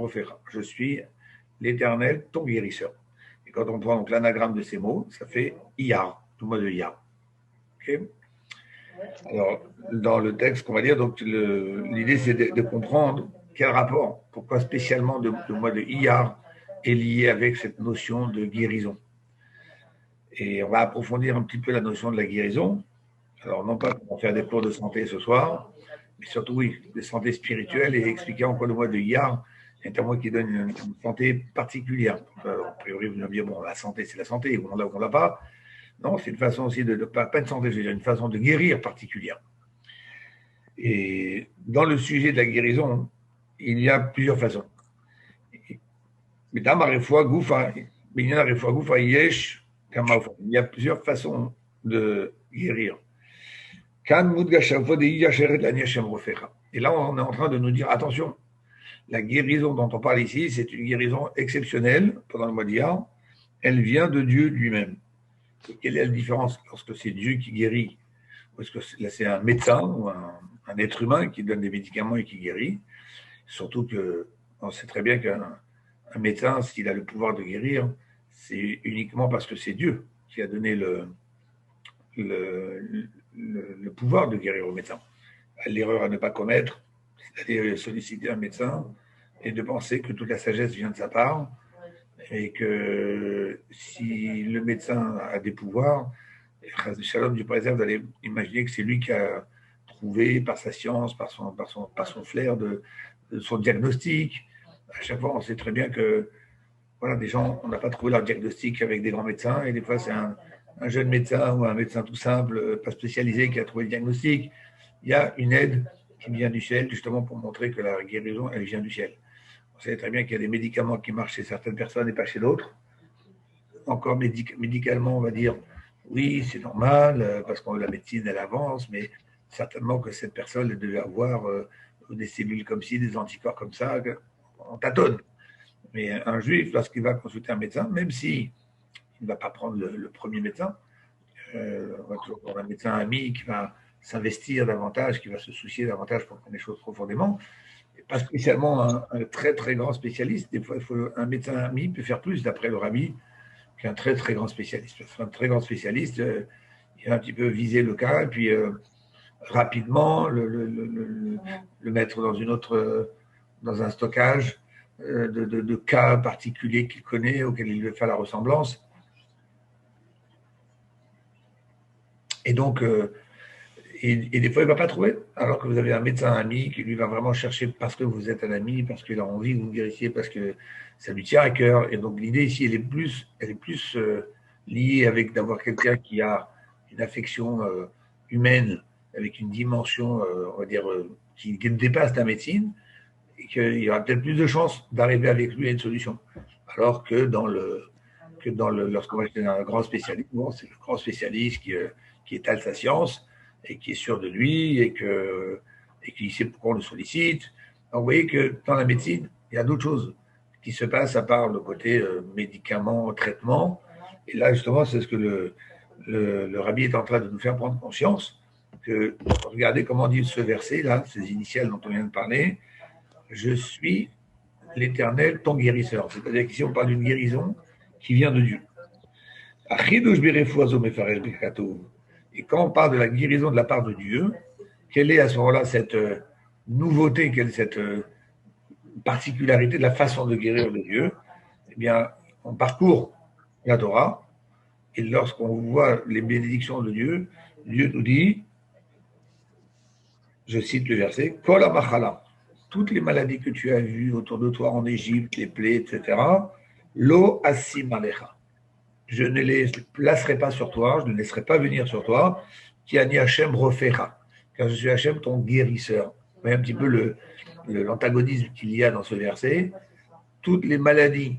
Rofecha. Je suis l'Éternel, ton guérisseur. Et quand on prend donc l'anagramme de ces mots, ça fait Iyar, tout le mois de Iyar. Okay. Alors, dans le texte qu'on va lire, donc l'idée c'est de comprendre quel rapport, pourquoi spécialement le mois de Iyar est lié avec cette notion de guérison. Et on va approfondir un petit peu la notion de la guérison. Alors, non pas pour faire des cours de santé ce soir, mais surtout, oui, de santé spirituelle et expliquer en quoi le mois de Iyar est un mois qui donne une santé particulière. A priori, vous allez me dire, bon, la santé, c'est la santé, on l'a ou on l'a pas. Non, c'est une façon aussi pas une santé, je veux dire, une façon de guérir particulière. Et dans le sujet de la guérison, il y a plusieurs façons. Il y a plusieurs façons de guérir. Et là, on est en train de nous dire, attention, la guérison dont on parle ici, c'est une guérison exceptionnelle pendant le mois d'Iyar. Elle vient de Dieu lui-même. Et quelle est la différence lorsque c'est Dieu qui guérit, ou est-ce que là c'est un médecin ou un être humain qui donne des médicaments et qui guérit? Surtout qu'on sait très bien qu'un médecin, s'il a le pouvoir de guérir, c'est uniquement parce que c'est Dieu qui a donné le pouvoir de guérir au médecin. L'erreur à ne pas commettre, c'est-à-dire solliciter un médecin et de penser que toute la sagesse vient de sa part et que si le médecin a des pouvoirs, Shalom du préserve d'aller imaginer que c'est lui qui a trouvé par sa science, par son flair de son diagnostic. À chaque fois, on sait très bien que voilà, des gens, on n'a pas trouvé leur diagnostic avec des grands médecins, et des fois, c'est un jeune médecin ou un médecin tout simple, pas spécialisé, qui a trouvé le diagnostic. Il y a une aide qui vient du ciel, justement pour montrer que la guérison, elle vient du ciel. On sait très bien qu'il y a des médicaments qui marchent chez certaines personnes et pas chez d'autres. Encore médicalement, on va dire, oui, c'est normal, parce que la médecine, elle avance, mais certainement que cette personne, elle devait avoir des cellules comme ci, des anticorps comme ça, on tâtonne. Mais un juif, lorsqu'il va consulter un médecin, même si il ne va pas prendre le premier médecin, on va toujours prendre un médecin ami qui va s'investir davantage, qui va se soucier davantage pour connaître les choses profondément, et pas spécialement un très très grand spécialiste. Des fois, un médecin ami peut faire plus, d'après le rabbi, qu'un très très grand spécialiste. Parce qu'un très grand spécialiste, il va un petit peu viser le cas, et puis rapidement le mettre dans un stockage de cas particuliers qu'il connaît, auxquels il veut faire la ressemblance. Et donc, et des fois, il ne va pas trouver, alors que vous avez un médecin ami qui lui va vraiment chercher parce que vous êtes un ami, parce qu'il a envie que vous guérissiez, parce que ça lui tient à cœur. Et donc, l'idée ici, elle est plus liée avec d'avoir quelqu'un qui a une affection humaine, avec une dimension, on va dire, qui dépasse la médecine, et qu'il y aura peut-être plus de chances d'arriver avec lui à une solution. Alors que lorsqu'on va chez un grand spécialiste, bon, c'est le grand spécialiste qui étale sa science et qui est sûr de lui et qui sait pourquoi on le sollicite. Donc, vous voyez que dans la médecine, il y a d'autres choses qui se passent à part le côté médicament, traitement. Et là, justement, c'est ce que le rabbi est en train de nous faire prendre conscience. Que, regardez comment dit ce verset-là, ces initiales dont on vient de parler. Je suis l'Éternel, ton guérisseur. C'est-à-dire qu'ici, on parle d'une guérison qui vient de Dieu. Et quand on parle de la guérison de la part de Dieu, quelle est à ce moment-là cette nouveauté, quelle est cette particularité de la façon de guérir de Dieu? Eh bien, on parcourt la Torah, et lorsqu'on voit les bénédictions de Dieu, Dieu nous dit, je cite le verset, Kol ha-machala, toutes les maladies que tu as vues autour de toi en Égypte, les plaies, etc., lo asim alecha. Je ne les placerai pas sur toi, je ne laisserai pas venir sur toi, qui ani Hachem refera, car je suis Hachem, ton guérisseur. Vous voyez un petit peu l'antagonisme qu'il y a dans ce verset. Toutes les maladies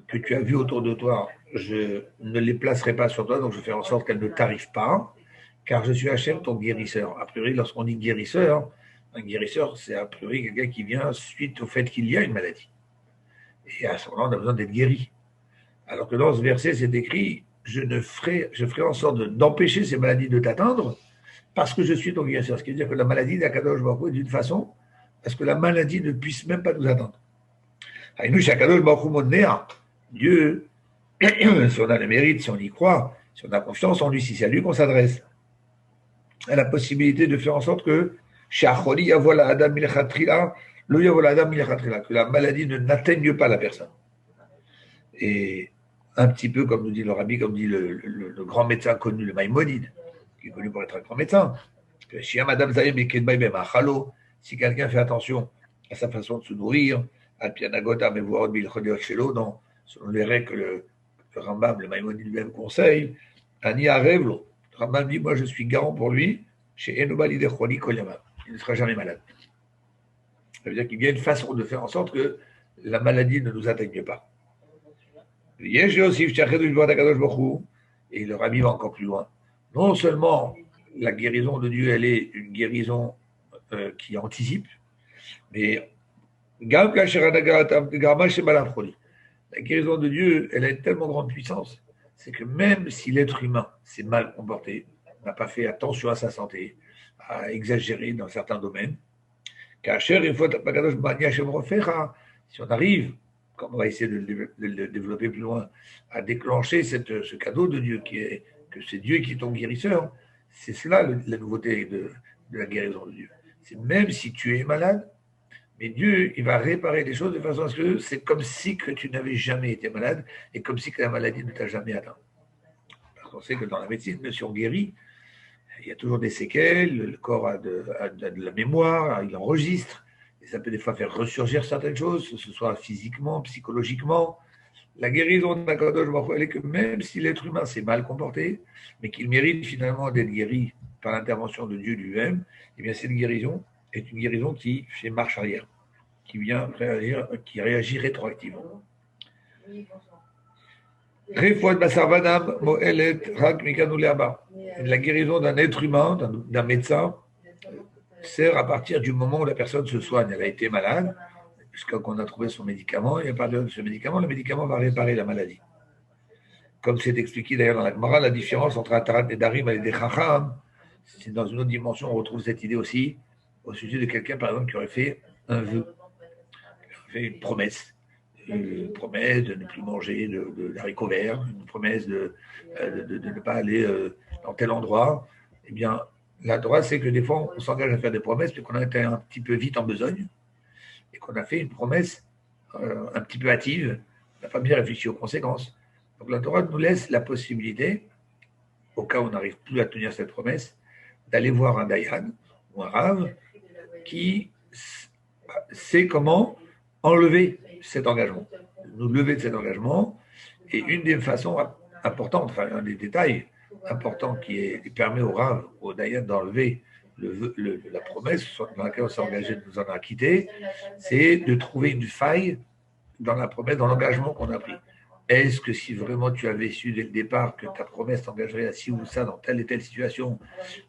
que tu as vues autour de toi, je ne les placerai pas sur toi, donc je vais faire en sorte qu'elles ne t'arrivent pas, car je suis Hachem, ton guérisseur. A priori, lorsqu'on dit guérisseur, un guérisseur, c'est a priori quelqu'un qui vient suite au fait qu'il y a une maladie. Et à ce moment-là, on a besoin d'être guéri. Alors que dans ce verset, c'est écrit, je ferai en sorte d'empêcher ces maladies de t'atteindre parce que je suis ton guérisseur. Ce qui veut dire que la maladie d'Akadosh Baruch Hu est d'une façon à ce que la maladie ne puisse même pas nous atteindre. Haïnou, Shakadosh Baruch Hu Modnea. Dieu, si on a le mérite, si on y croit, si on a confiance en lui, si c'est à lui qu'on s'adresse, a la possibilité de faire en sorte que que la maladie ne n'atteigne pas la personne. Et un petit peu comme nous dit le rabbi, comme dit le grand médecin connu, le Maïmonide, qui est connu pour être un grand médecin, que si quelqu'un fait attention à sa façon de se nourrir, selon les règles que le Rambam, le Maïmonide lui-même conseille, Ani Arevlo, le Rambam dit, moi je suis garant pour lui, chez Enobali de Kholi Kolyama, il ne sera jamais malade. Ça veut dire qu'il y a une façon de faire en sorte que la maladie ne nous atteigne pas. Et le rabbi va encore plus loin. Non seulement la guérison de Dieu, elle est une guérison qui anticipe, mais la guérison de Dieu, elle a une tellement grande puissance, c'est que même si l'être humain s'est mal comporté, n'a pas fait attention à sa santé, a exagéré dans certains domaines, si on arrive, comme on va essayer de le développer plus loin, à déclencher ce cadeau de Dieu, que c'est Dieu qui est ton guérisseur, c'est cela la nouveauté de la guérison de Dieu. C'est même si tu es malade, mais Dieu, il va réparer les choses de façon à ce que c'est comme si que tu n'avais jamais été malade et comme si que la maladie ne t'a jamais atteint. Parce qu'on sait que dans la médecine, même si on guérit, il y a toujours des séquelles, le corps a de la mémoire, il enregistre, et ça peut des fois faire ressurgir certaines choses, que ce soit physiquement, psychologiquement. La guérison d'Akadosh Baruch Hu, elle est que même si l'être humain s'est mal comporté, mais qu'il mérite finalement d'être guéri par l'intervention de Dieu lui-même, eh bien cette guérison est une guérison qui fait marche arrière, qui vient réagir, qui réagit rétroactivement. La guérison d'un être humain, d'un médecin, sert à partir du moment où la personne se soigne. Elle a été malade, jusqu'à qu'on a trouvé son médicament, et à partir de ce médicament, le médicament va réparer la maladie. Comme c'est expliqué d'ailleurs dans la Gemara, la différence entre Atarat et Darim et des Chacham, c'est dans une autre dimension, on retrouve cette idée aussi au sujet de quelqu'un, par exemple, qui aurait fait un vœu, qui aurait fait une promesse de ne plus manger de haricots verts, une promesse de ne pas aller dans tel endroit. Eh bien, la droite, c'est que des fois, on s'engage à faire des promesses, mais qu'on a été un petit peu vite en besogne, et qu'on a fait une promesse un petit peu hâtive, on n'a pas bien réfléchi aux conséquences. Donc la Torah nous laisse la possibilité, au cas où on n'arrive plus à tenir cette promesse, d'aller voir un dayan ou un rave qui sait comment enlever cet engagement, nous lever de cet engagement. Et une des façons importantes, enfin un des détails importants qui permet au rave, au dayan d'enlever la promesse dans laquelle on s'est engagé de nous en acquitter, c'est de trouver une faille dans la promesse, dans l'engagement qu'on a pris. Est-ce que si vraiment tu avais su dès le départ que ta promesse t'engagerait à ci ou ça dans telle et telle situation,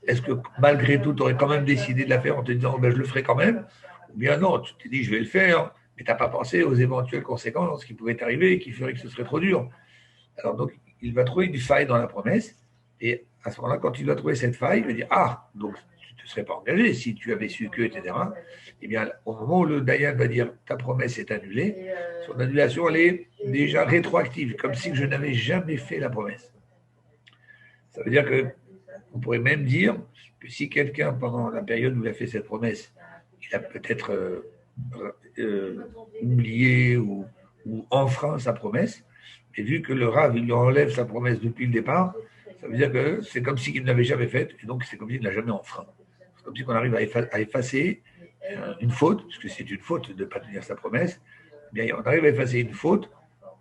est-ce que malgré tout tu aurais quand même décidé de la faire en te disant je le ferai quand même? Ou bien non, tu t'es dit je vais le faire, mais tu n'as pas pensé aux éventuelles conséquences qui pouvaient arriver et qui feraient que ce serait trop dur. Alors donc il va trouver une faille dans la promesse, et à ce moment-là, quand il va trouver cette faille, il va dire ah, donc tu ne te serais pas engagé si tu avais su que, etc. Eh bien, au moment où le Dayan va dire ta promesse est annulée, son annulation, elle est déjà rétroactive, comme si je n'avais jamais fait la promesse. Ça veut dire qu'on pourrait même dire que si quelqu'un, pendant la période où il a fait cette promesse, il a peut-être oublié ou enfreint sa promesse, et vu que le Rav, il lui enlève sa promesse depuis le départ, ça veut dire que c'est comme s'il ne l'avait jamais faite, et donc c'est comme s'il ne l'a jamais enfreint. C'est comme si on arrive à effacer une faute, parce que c'est une faute de ne pas tenir sa promesse, eh bien, on arrive à effacer une faute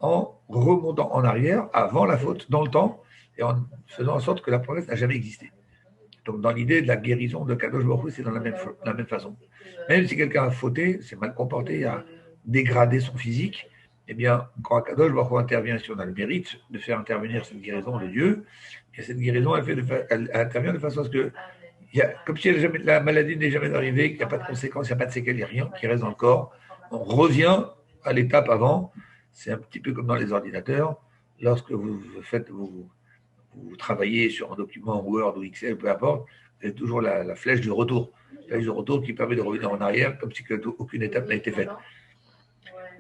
en remontant en arrière, avant la faute, dans le temps, et en faisant en sorte que la promesse n'a jamais existé. Donc, dans l'idée de la guérison de Kadosh Baruch Hu, c'est dans la même façon. Même si quelqu'un a fauté, s'est mal comporté, a dégradé son physique, eh bien, quand Kadosh Baruch Hu intervient, si on a le mérite de faire intervenir cette guérison de Dieu, et cette guérison, elle intervient de façon à ce que comme si la maladie n'est jamais arrivée, qu'il n'y a pas de conséquences, il n'y a pas de séquelles, il n'y a rien qui reste dans le corps. On revient à l'étape avant. C'est un petit peu comme dans les ordinateurs. Lorsque vous travaillez sur un document Word ou Excel, peu importe, vous avez toujours la flèche du retour. La flèche du retour qui permet de revenir en arrière, comme si aucune étape n'a été faite.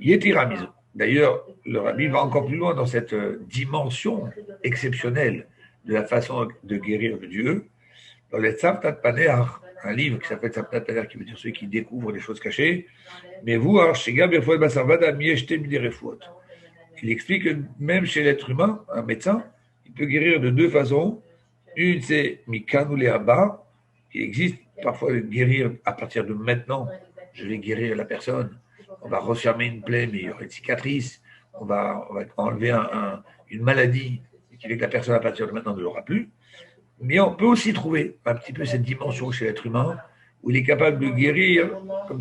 Yetira Mizo. D'ailleurs, le rabbi va encore plus loin dans cette dimension exceptionnelle de la façon de guérir Dieu. Dans les Tzavtat Paneach, un livre qui s'appelle Tzavtat Paneach, qui veut dire ceux qui découvrent les choses cachées, mais vous, il explique que même chez l'être humain, un médecin, il peut guérir de deux façons. Une, c'est Mikan ou les Abba. Il existe parfois guérir à partir de maintenant. Je vais guérir la personne. On va refermer une plaie, mais il y aura une cicatrice. On va enlever une maladie qui fait que la personne à partir de maintenant ne l'aura plus. Mais on peut aussi trouver un petit peu cette dimension chez l'être humain où il est capable de guérir comme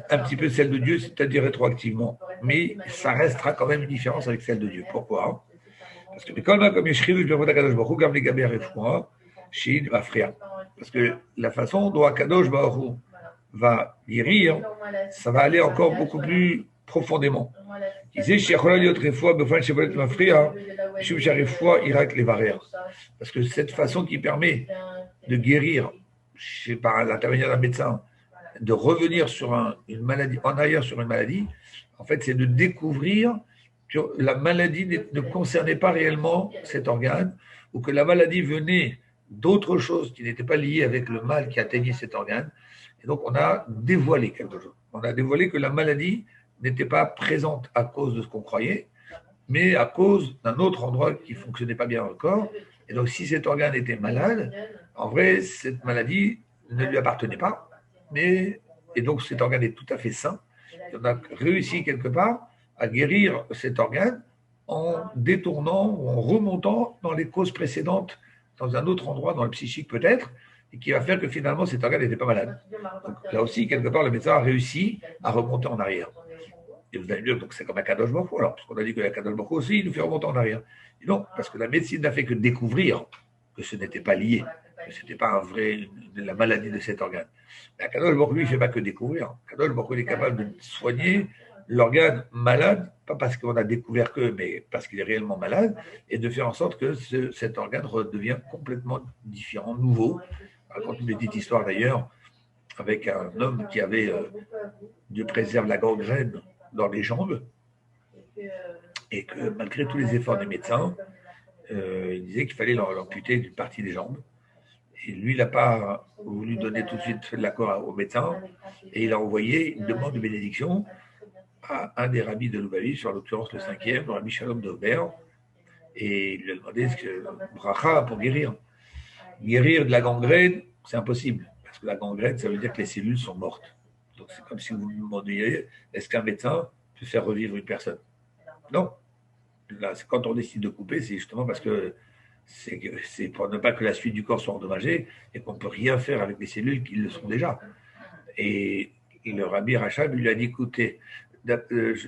un petit peu celle de Dieu, c'est-à-dire rétroactivement. Mais ça restera quand même une différence avec celle de Dieu. Pourquoi? Parce que parce que la façon dont Akadosh Baruch Hu va guérir, ça va aller encore beaucoup plus profondément. Il disait, parce que cette façon qui permet de guérir, par l'intermédiaire d'un médecin, de revenir sur une maladie, en arrière sur une maladie, en fait, c'est de découvrir que la maladie ne concernait pas réellement cet organe, ou que la maladie venait d'autres choses qui n'étaient pas liées avec le mal qui atteignait cet organe. Et donc, on a dévoilé quelque chose. On a dévoilé que la maladie n'était pas présente à cause de ce qu'on croyait, mais à cause d'un autre endroit qui ne fonctionnait pas bien dans le corps. Et donc, si cet organe était malade, en vrai, cette maladie ne lui appartenait pas. Et donc, cet organe est tout à fait sain. Et on a réussi quelque part à guérir cet organe en détournant ou en remontant dans les causes précédentes, dans un autre endroit, dans le psychique peut-être, et qui va faire que finalement cet organe n'était pas malade. Donc là aussi, quelque part, le médecin a réussi à remonter en arrière. Et vous allez me dire, donc c'est comme un Kadosh Baruch Hu, alors, parce qu'on a dit que la Kadosh Baruch Hu aussi, il nous fait remonter en arrière. Et non, parce que la médecine n'a fait que découvrir que ce n'était pas lié, que ce n'était pas la maladie de cet organe. La Kadosh Baruch Hu, lui, il ne fait pas que découvrir. Kadosh Baruch Hu, il est capable de soigner l'organe malade, pas parce qu'on a découvert que, mais parce qu'il est réellement malade, et de faire en sorte que cet organe redevient complètement différent, nouveau. Je raconte une petite histoire d'ailleurs, avec un homme qui avait, Dieu préserve, la gangrène dans les jambes, et que malgré tous les efforts des médecins, il disait qu'il fallait l'amputer d'une partie des jambes. Et lui, il n'a pas voulu donner tout de suite l'accord au médecin, et il a envoyé une demande de bénédiction à un des rabbis de Lubavitch, en l'occurrence le 5e, le rabbi Shalom de Aubert, et il lui a demandé ce que bracha pour guérir. Guérir de la gangrène, c'est impossible, parce que la gangrène, ça veut dire que les cellules sont mortes. Donc c'est comme si vous me demandiez, est-ce qu'un médecin peut faire revivre une personne? Non. Là, quand on décide de couper, c'est justement parce que c'est pour ne pas que la suite du corps soit endommagée et qu'on ne peut rien faire avec les cellules qui le sont déjà. Et le rabbi Rachab lui a dit, écoutez,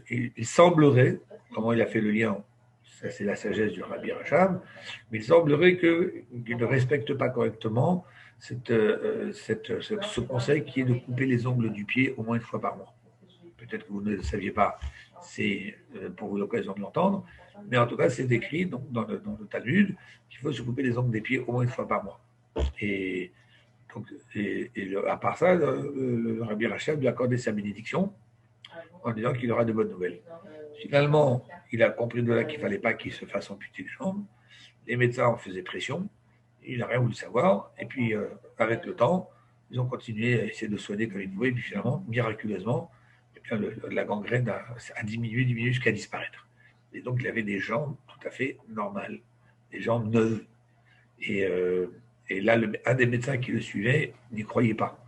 il semblerait, comment il a fait le lien, ça c'est la sagesse du rabbi Rachab, mais il semblerait qu'il ne respecte pas correctement ce conseil qui est de couper les ongles du pied au moins une fois par mois. Peut-être que vous ne le saviez pas, c'est pour vous l'occasion de l'entendre, mais en tout cas c'est écrit donc, dans le Talmud qu'il faut se couper les ongles des pieds au moins une fois par mois. Et à part ça, le rabbi Rachab lui a accordé sa bénédiction en disant qu'il aura de bonnes nouvelles. Finalement, il a compris de là qu'il ne fallait pas qu'il se fasse amputer les jambes. Les médecins en faisaient pression. Il n'a rien voulu savoir. Et puis, avec le temps, ils ont continué à essayer de soigner comme ils pouvaient. Et puis finalement, miraculeusement, et bien, la gangrène a diminué jusqu'à disparaître. Et donc, il avait des jambes tout à fait normales, des jambes neuves. Et là, un des médecins qui le suivait n'y croyait pas.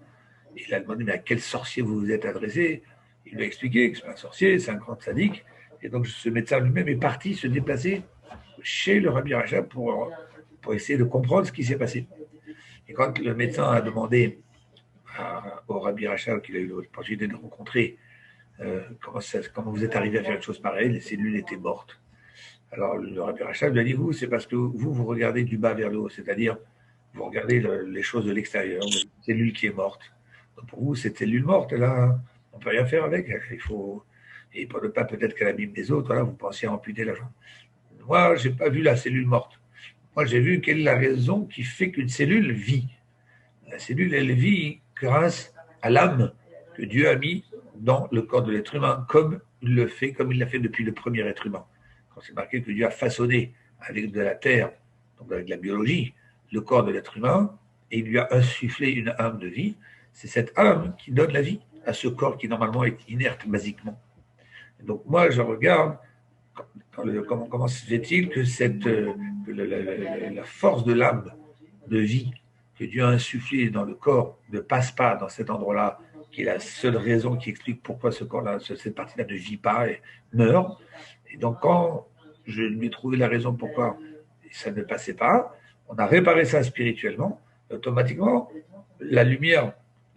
Il a demandé, mais à quel sorcier vous vous êtes adressé? Il lui a expliqué que ce n'est pas un sorcier, c'est un grand sadique. Et donc, ce médecin lui-même est parti se déplacer chez le rabbi Rachab pour essayer de comprendre ce qui s'est passé. Et quand le médecin a demandé au rabbi Rachab, qu'il a eu l'opportunité de rencontrer, comment vous êtes arrivé à faire une chose pareille, les cellules étaient mortes. Alors, le rabbi Rachab lui a dit, c'est parce que vous regardez du bas vers le haut, c'est-à-dire, vous regardez les choses de l'extérieur, une cellule qui est morte. Donc, pour vous, cette cellule morte, là, on ne peut rien faire avec. Et pour ne pas peut-être qu'elle abîme les autres, voilà, vous pensez à amputer la jambe. Moi, je n'ai pas vu la cellule morte. Moi, j'ai vu quelle est la raison qui fait qu'une cellule vit. La cellule, elle vit grâce à l'âme que Dieu a mis dans le corps de l'être humain, comme il le fait comme il l'a fait depuis le premier être humain. Quand c'est marqué que Dieu a façonné avec de la terre, donc avec de la biologie, le corps de l'être humain, et il lui a insufflé une âme de vie, c'est cette âme qui donne la vie à ce corps qui normalement est inerte basiquement. Et donc moi, je regarde comment se fait-il que la force de l'âme de vie que Dieu a insufflée dans le corps ne passe pas dans cet endroit-là, qui est la seule raison qui explique pourquoi ce corps-là, cette partie-là ne vit pas et meurt. Et donc quand je lui ai trouvé la raison pourquoi ça ne passait pas, on a réparé ça spirituellement, automatiquement, la lumière,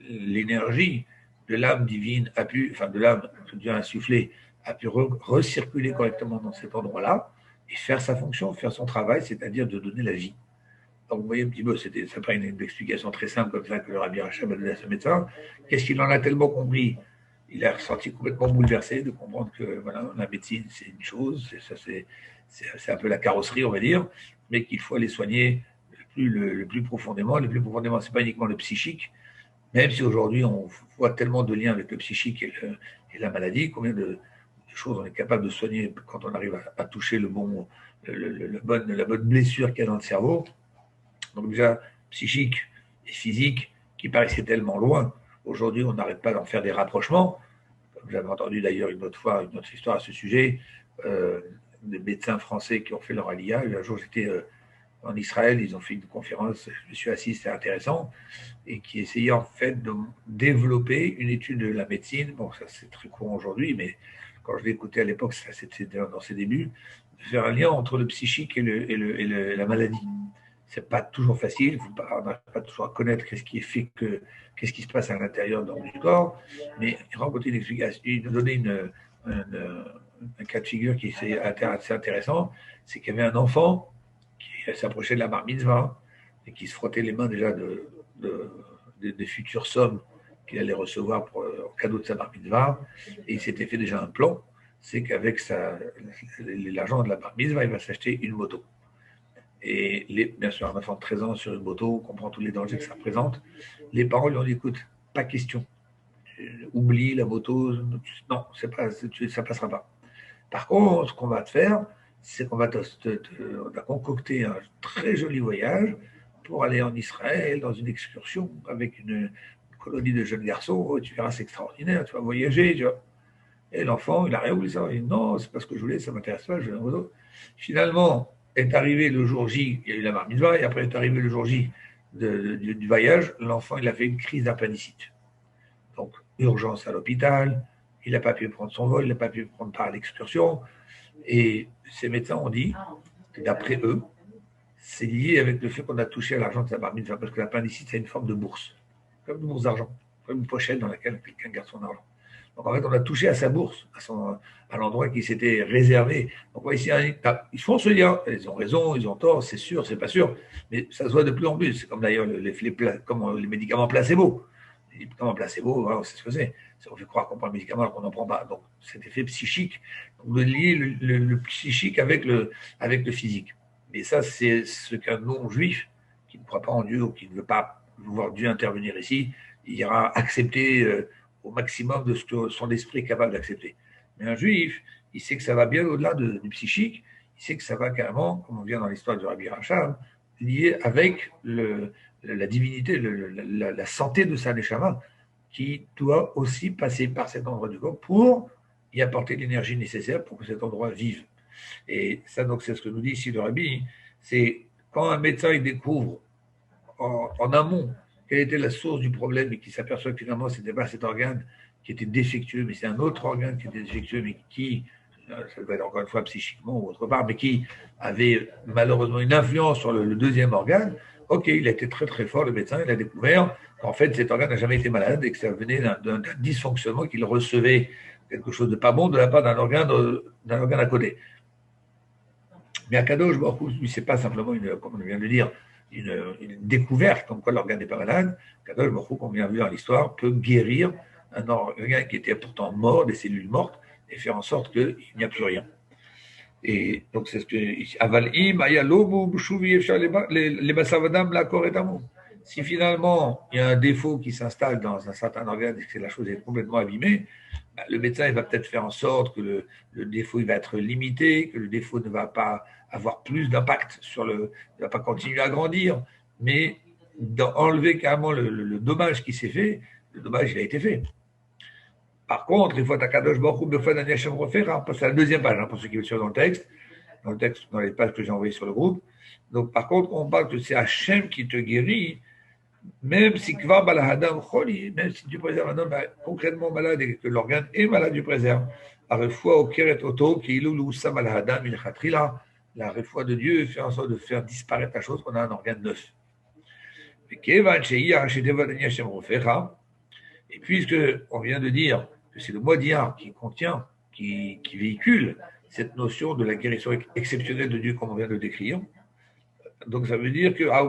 l'énergie de l'âme divine a pu, enfin de l'âme que Dieu a insufflée, a pu recirculer correctement dans cet endroit-là et faire sa fonction, faire son travail, c'est-à-dire de donner la vie. Donc vous voyez un petit peu, c'est pas une explication très simple comme ça que le Rabbi Rachab a donné à ce médecin. Qu'est-ce qu'il en a tellement compris? Il a ressenti complètement bouleversé de comprendre que voilà, la médecine c'est une chose, c'est un peu la carrosserie on va dire, mais qu'il faut aller soigner le plus profondément. Le plus profondément, c'est pas uniquement le psychique, même si aujourd'hui on voit tellement de liens avec le psychique et la maladie, combien de choses on est capable de soigner quand on arrive à toucher la bonne blessure qu'il y a dans le cerveau. Donc déjà, psychique et physique, qui paraissaient tellement loin. Aujourd'hui, on n'arrête pas d'en faire des rapprochements. Comme j'avais entendu d'ailleurs une autre fois une autre histoire à ce sujet, des médecins français qui ont fait leur aliyah. Un jour, j'étais en Israël, ils ont fait une conférence, je me suis assis, c'était intéressant, et qui essayait en fait de développer une étude de la médecine. Bon, ça c'est très courant aujourd'hui, mais quand je l'ai écouté à l'époque, c'était dans ses débuts, de faire un lien entre le psychique et la maladie. C'est pas toujours facile, on n'arrive pas toujours à connaître qu'est-ce qui se passe à l'intérieur du corps, mais il rencontrait une explication, il nous donnait un cas de figure qui est assez intéressant, c'est qu'il y avait un enfant qui s'approchait de la bar mitzvah et qui se frottait les mains déjà des futures sommes qu'il allait recevoir en cadeau de sa bar mitzvah, et il s'était fait déjà un plan, c'est qu'avec l'argent de la bar mitzvah, il va s'acheter une moto. Et bien sûr, un enfant de 13 ans sur une moto, on comprend tous les dangers que ça représente. Les parents lui ont dit, écoute, pas question. Oublie la moto. Non, ça ne passera pas. Par contre, ce qu'on va te faire, c'est qu'on va on a concocté un très joli voyage pour aller en Israël, dans une excursion avec une colonie de jeunes garçons. Tu verras, c'est extraordinaire, tu vas voyager. Tu vois. Et l'enfant, il n'a rien voulu savoir. Il dit, non, c'est pas ce que je voulais, ça ne m'intéresse pas, je veux une moto. Finalement, est arrivé le jour J, il y a eu la bar mitzvah, et après est arrivé le jour J du voyage, l'enfant il a fait une crise d'appendicite. Donc, urgence à l'hôpital, il n'a pas pu prendre son vol, il n'a pas pu prendre part à l'excursion, et ces médecins ont dit, d'après eux, c'est lié avec le fait qu'on a touché à l'argent de sa bar mitzvah, parce que l'appendicite c'est une forme de bourse, comme une bourse d'argent, comme une pochette dans laquelle quelqu'un garde son argent. Donc en fait, on a touché à sa bourse, à l'endroit qui s'était réservé. Donc ici, ils font ce lien. Ils ont raison, ils ont tort, c'est sûr, c'est pas sûr. Mais ça se voit de plus en plus. C'est comme d'ailleurs comme les médicaments placebo. Les médicaments placebo, voilà, on sait ce que c'est. On fait croire qu'on prend le médicament alors qu'on n'en prend pas. Donc cet effet psychique. Donc de lier le psychique avec le physique. Mais ça, c'est ce qu'un non-juif qui ne croit pas en Dieu ou qui ne veut pas voir Dieu intervenir ici, il ira accepter au maximum de ce que son esprit est capable d'accepter. Mais un juif, il sait que ça va bien au-delà du psychique, il sait que ça va carrément, comme on vient dans l'histoire de Rabbi Rachab, lié avec la divinité, la santé de sa neshama, qui doit aussi passer par cet endroit du corps pour y apporter l'énergie nécessaire pour que cet endroit vive. Et ça, donc, c'est ce que nous dit ici le Rabbi, c'est quand un médecin il découvre en amont quelle était la source du problème et qui s'aperçoit que finalement ce n'était pas cet organe qui était défectueux, mais c'est un autre organe qui était défectueux, mais qui, ça doit être encore une fois psychiquement ou autre part, mais qui avait malheureusement une influence sur le deuxième organe. Ok, il a été très très fort, le médecin, il a découvert qu'en fait cet organe n'a jamais été malade et que ça venait d'un dysfonctionnement, qu'il recevait quelque chose de pas bon de la part d'un organe à côté. Mais Akadosh Baruch Hu, lui, c'est pas simplement comme on vient de le dire, une découverte comme quoi l'organe n'est pas malade. Akadosh Baruch Hu, comme on vient de le dire dans l'histoire, peut guérir un organe qui était pourtant mort, des cellules mortes, et faire en sorte qu'il n'y a plus rien. Et donc c'est ce que Avalim, Ayalobu, Bshuvi, les Basavadam, la Koretamou. Si finalement il y a un défaut qui s'installe dans un certain organe et que la chose est complètement abîmée, bah, le médecin il va peut-être faire en sorte que le défaut il va être limité, que le défaut ne va pas avoir plus d'impact sur le, ne va pas continuer à grandir, mais enlever carrément le dommage qui s'est fait, le dommage il a été fait. Par contre, il faut Kadosh Baruch Hu, fois Hashem refaire, on passe à la deuxième page, pour ceux qui veulent suivre dans le texte, dans les pages que j'ai envoyées sur le groupe. Donc, par contre, on parle que c'est Hachem qui te guérit, même si Kvar Balahadam Choli, même si tu préserves un homme concrètement malade et que l'organe est malade, tu préserves. La refoua au Keret Oto, qui ilou Sam Balahadam il Khatrila, la refoua de Dieu fait en sorte de faire disparaître la chose qu'on a un organe neuf. Et puisque on vient de dire que c'est le mois d'Iyar qui contient, qui véhicule cette notion de la guérison exceptionnelle de Dieu, comme on vient de décrire, donc ça veut dire que ça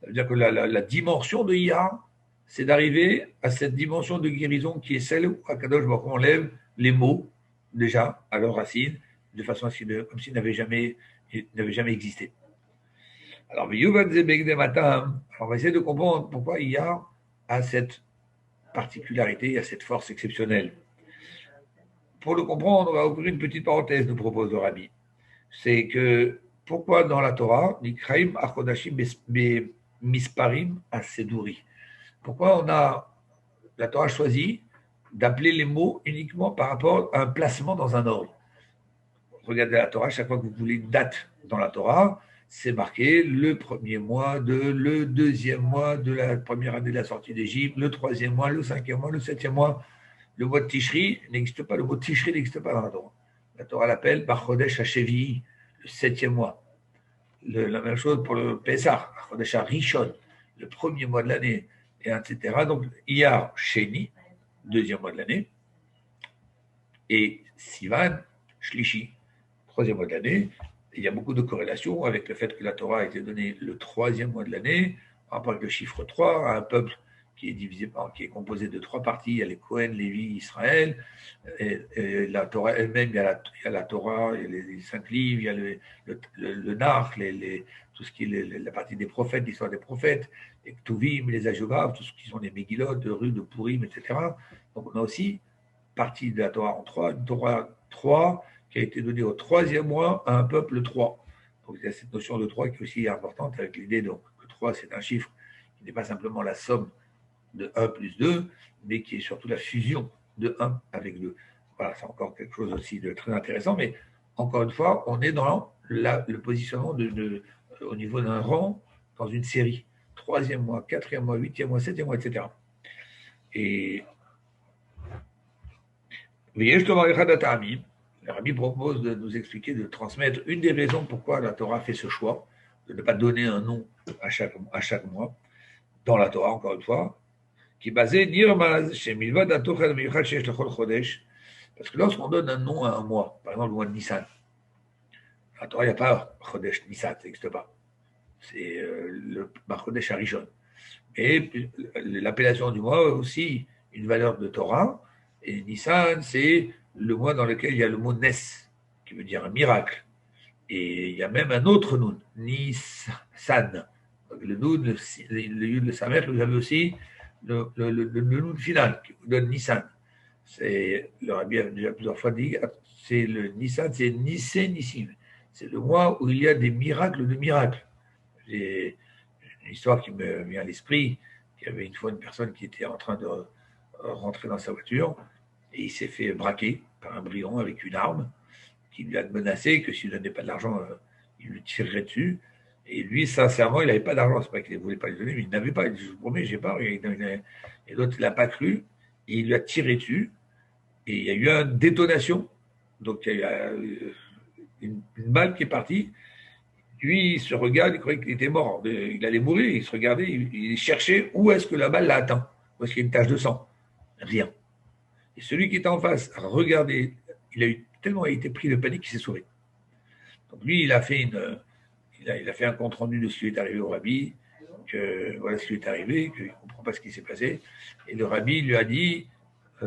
veut dire que la dimension de Iyar, c'est d'arriver à cette dimension de guérison qui est celle où Akadosh Baruch Hu enlève les maux déjà à leur racine, de façon à ce comme s'ils n'avaient jamais existé. Alors, on va essayer de comprendre pourquoi Iyar a cette particularité, a cette force exceptionnelle. Pour le comprendre, on va ouvrir une petite parenthèse, nous propose le Rabbi. C'est que pourquoi dans la Torah, Nikraim Achodashim Misparim Aseduri. Pourquoi la Torah choisit d'appeler les mots uniquement par rapport à un placement dans un ordre. Regardez la Torah, chaque fois que vous voulez une date dans la Torah, c'est marqué le premier mois le deuxième mois de la première année de la sortie d'Égypte, le troisième mois, le cinquième mois, le septième mois. Le mot de Tishri n'existe pas, le mot de Tishri n'existe pas dans la Torah. La Torah l'appelle Bachodesh HaShevi, le septième mois. La même chose pour le Pessah, Bachodesh HaRishon, le premier mois de l'année, et etc. Donc, Iyar Sheni, deuxième mois de l'année, et Sivan Shlishi, troisième mois de l'année. Il y a beaucoup de corrélations avec le fait que la Torah a été donnée le troisième mois de l'année, en rapport avec le chiffre 3, à un peuple qui est composé de trois parties. Il y a les Cohen, Lévi, Israël. Et la Torah elle-même, il y a la Torah, il y a les 5 livres, il y a le Nach, tout ce qui est la partie des prophètes, l'histoire des prophètes, les Ktuvim, les Ajovav, tout ce qui sont les Megillot, de Ruth, de Purim, etc. Donc on a aussi partie de la Torah en 3, une Torah 3 qui a été donnée au troisième mois à un peuple 3. Donc il y a cette notion de 3 qui est aussi importante avec l'idée donc, que 3 c'est un chiffre qui n'est pas simplement la somme de 1 plus 2, mais qui est surtout la fusion de 1 avec 2. Voilà, c'est encore quelque chose aussi de très intéressant, mais encore une fois, on est dans le positionnement au niveau d'un rang dans une série. Troisième mois, quatrième mois, huitième mois, septième mois, etc. Et le Rabbi propose de nous expliquer, de transmettre une des raisons pourquoi la Torah fait ce choix, de ne pas donner un nom à chaque mois, dans la Torah, encore une fois, qui est basé parce que lorsqu'on donne un nom à un mois, par exemple le mois de Nissan, la Torah, il n'y a pas Chodesh Nissan, ça n'existe pas. C'est le Chodesh Harishon. Et l'appellation du mois a aussi une valeur de Torah, et Nissan, c'est le mois dans lequel il y a le mot Nes, qui veut dire un miracle. Et il y a même un autre Noun, Nissan. Le Noun, le Yud, le Samer, vous avez aussi le Noun final, qui vous donne Nissan. Le Rabbi a déjà plusieurs fois dit, c'est le Nissan, c'est Nissé Nissim. C'est le mois où il y a des miracles de miracles. J'ai une histoire qui me vient à l'esprit. Il y avait une fois une personne qui était en train de rentrer dans sa voiture et il s'est fait braquer par un brigand avec une arme qui lui a menacé que s'il ne donnait pas de l'argent, il lui tirerait dessus. Et lui, sincèrement, il n'avait pas d'argent. C'est pas qu'il ne voulait pas lui donner, mais il n'avait pas. Je vous promets, j'ai pas. Et l'autre, il n'a pas cru. Et il lui a tiré dessus. Et il y a eu une détonation. Donc, il y a une balle qui est partie. Lui, il se regarde, il croyait qu'il était mort. Il allait mourir. Il se regardait, il cherchait où est-ce que la balle l'a atteint. Où est-ce qu'il y a une tache de sang. Rien. Et celui qui était en face a regardé. Il a eu tellement été pris de panique qu'il s'est sauvé. Donc lui, il a fait un compte rendu de ce qui lui est arrivé au Rabbi, que voilà ce qui lui est arrivé, qu'il ne comprend pas ce qui s'est passé. Et le Rabbi lui a dit à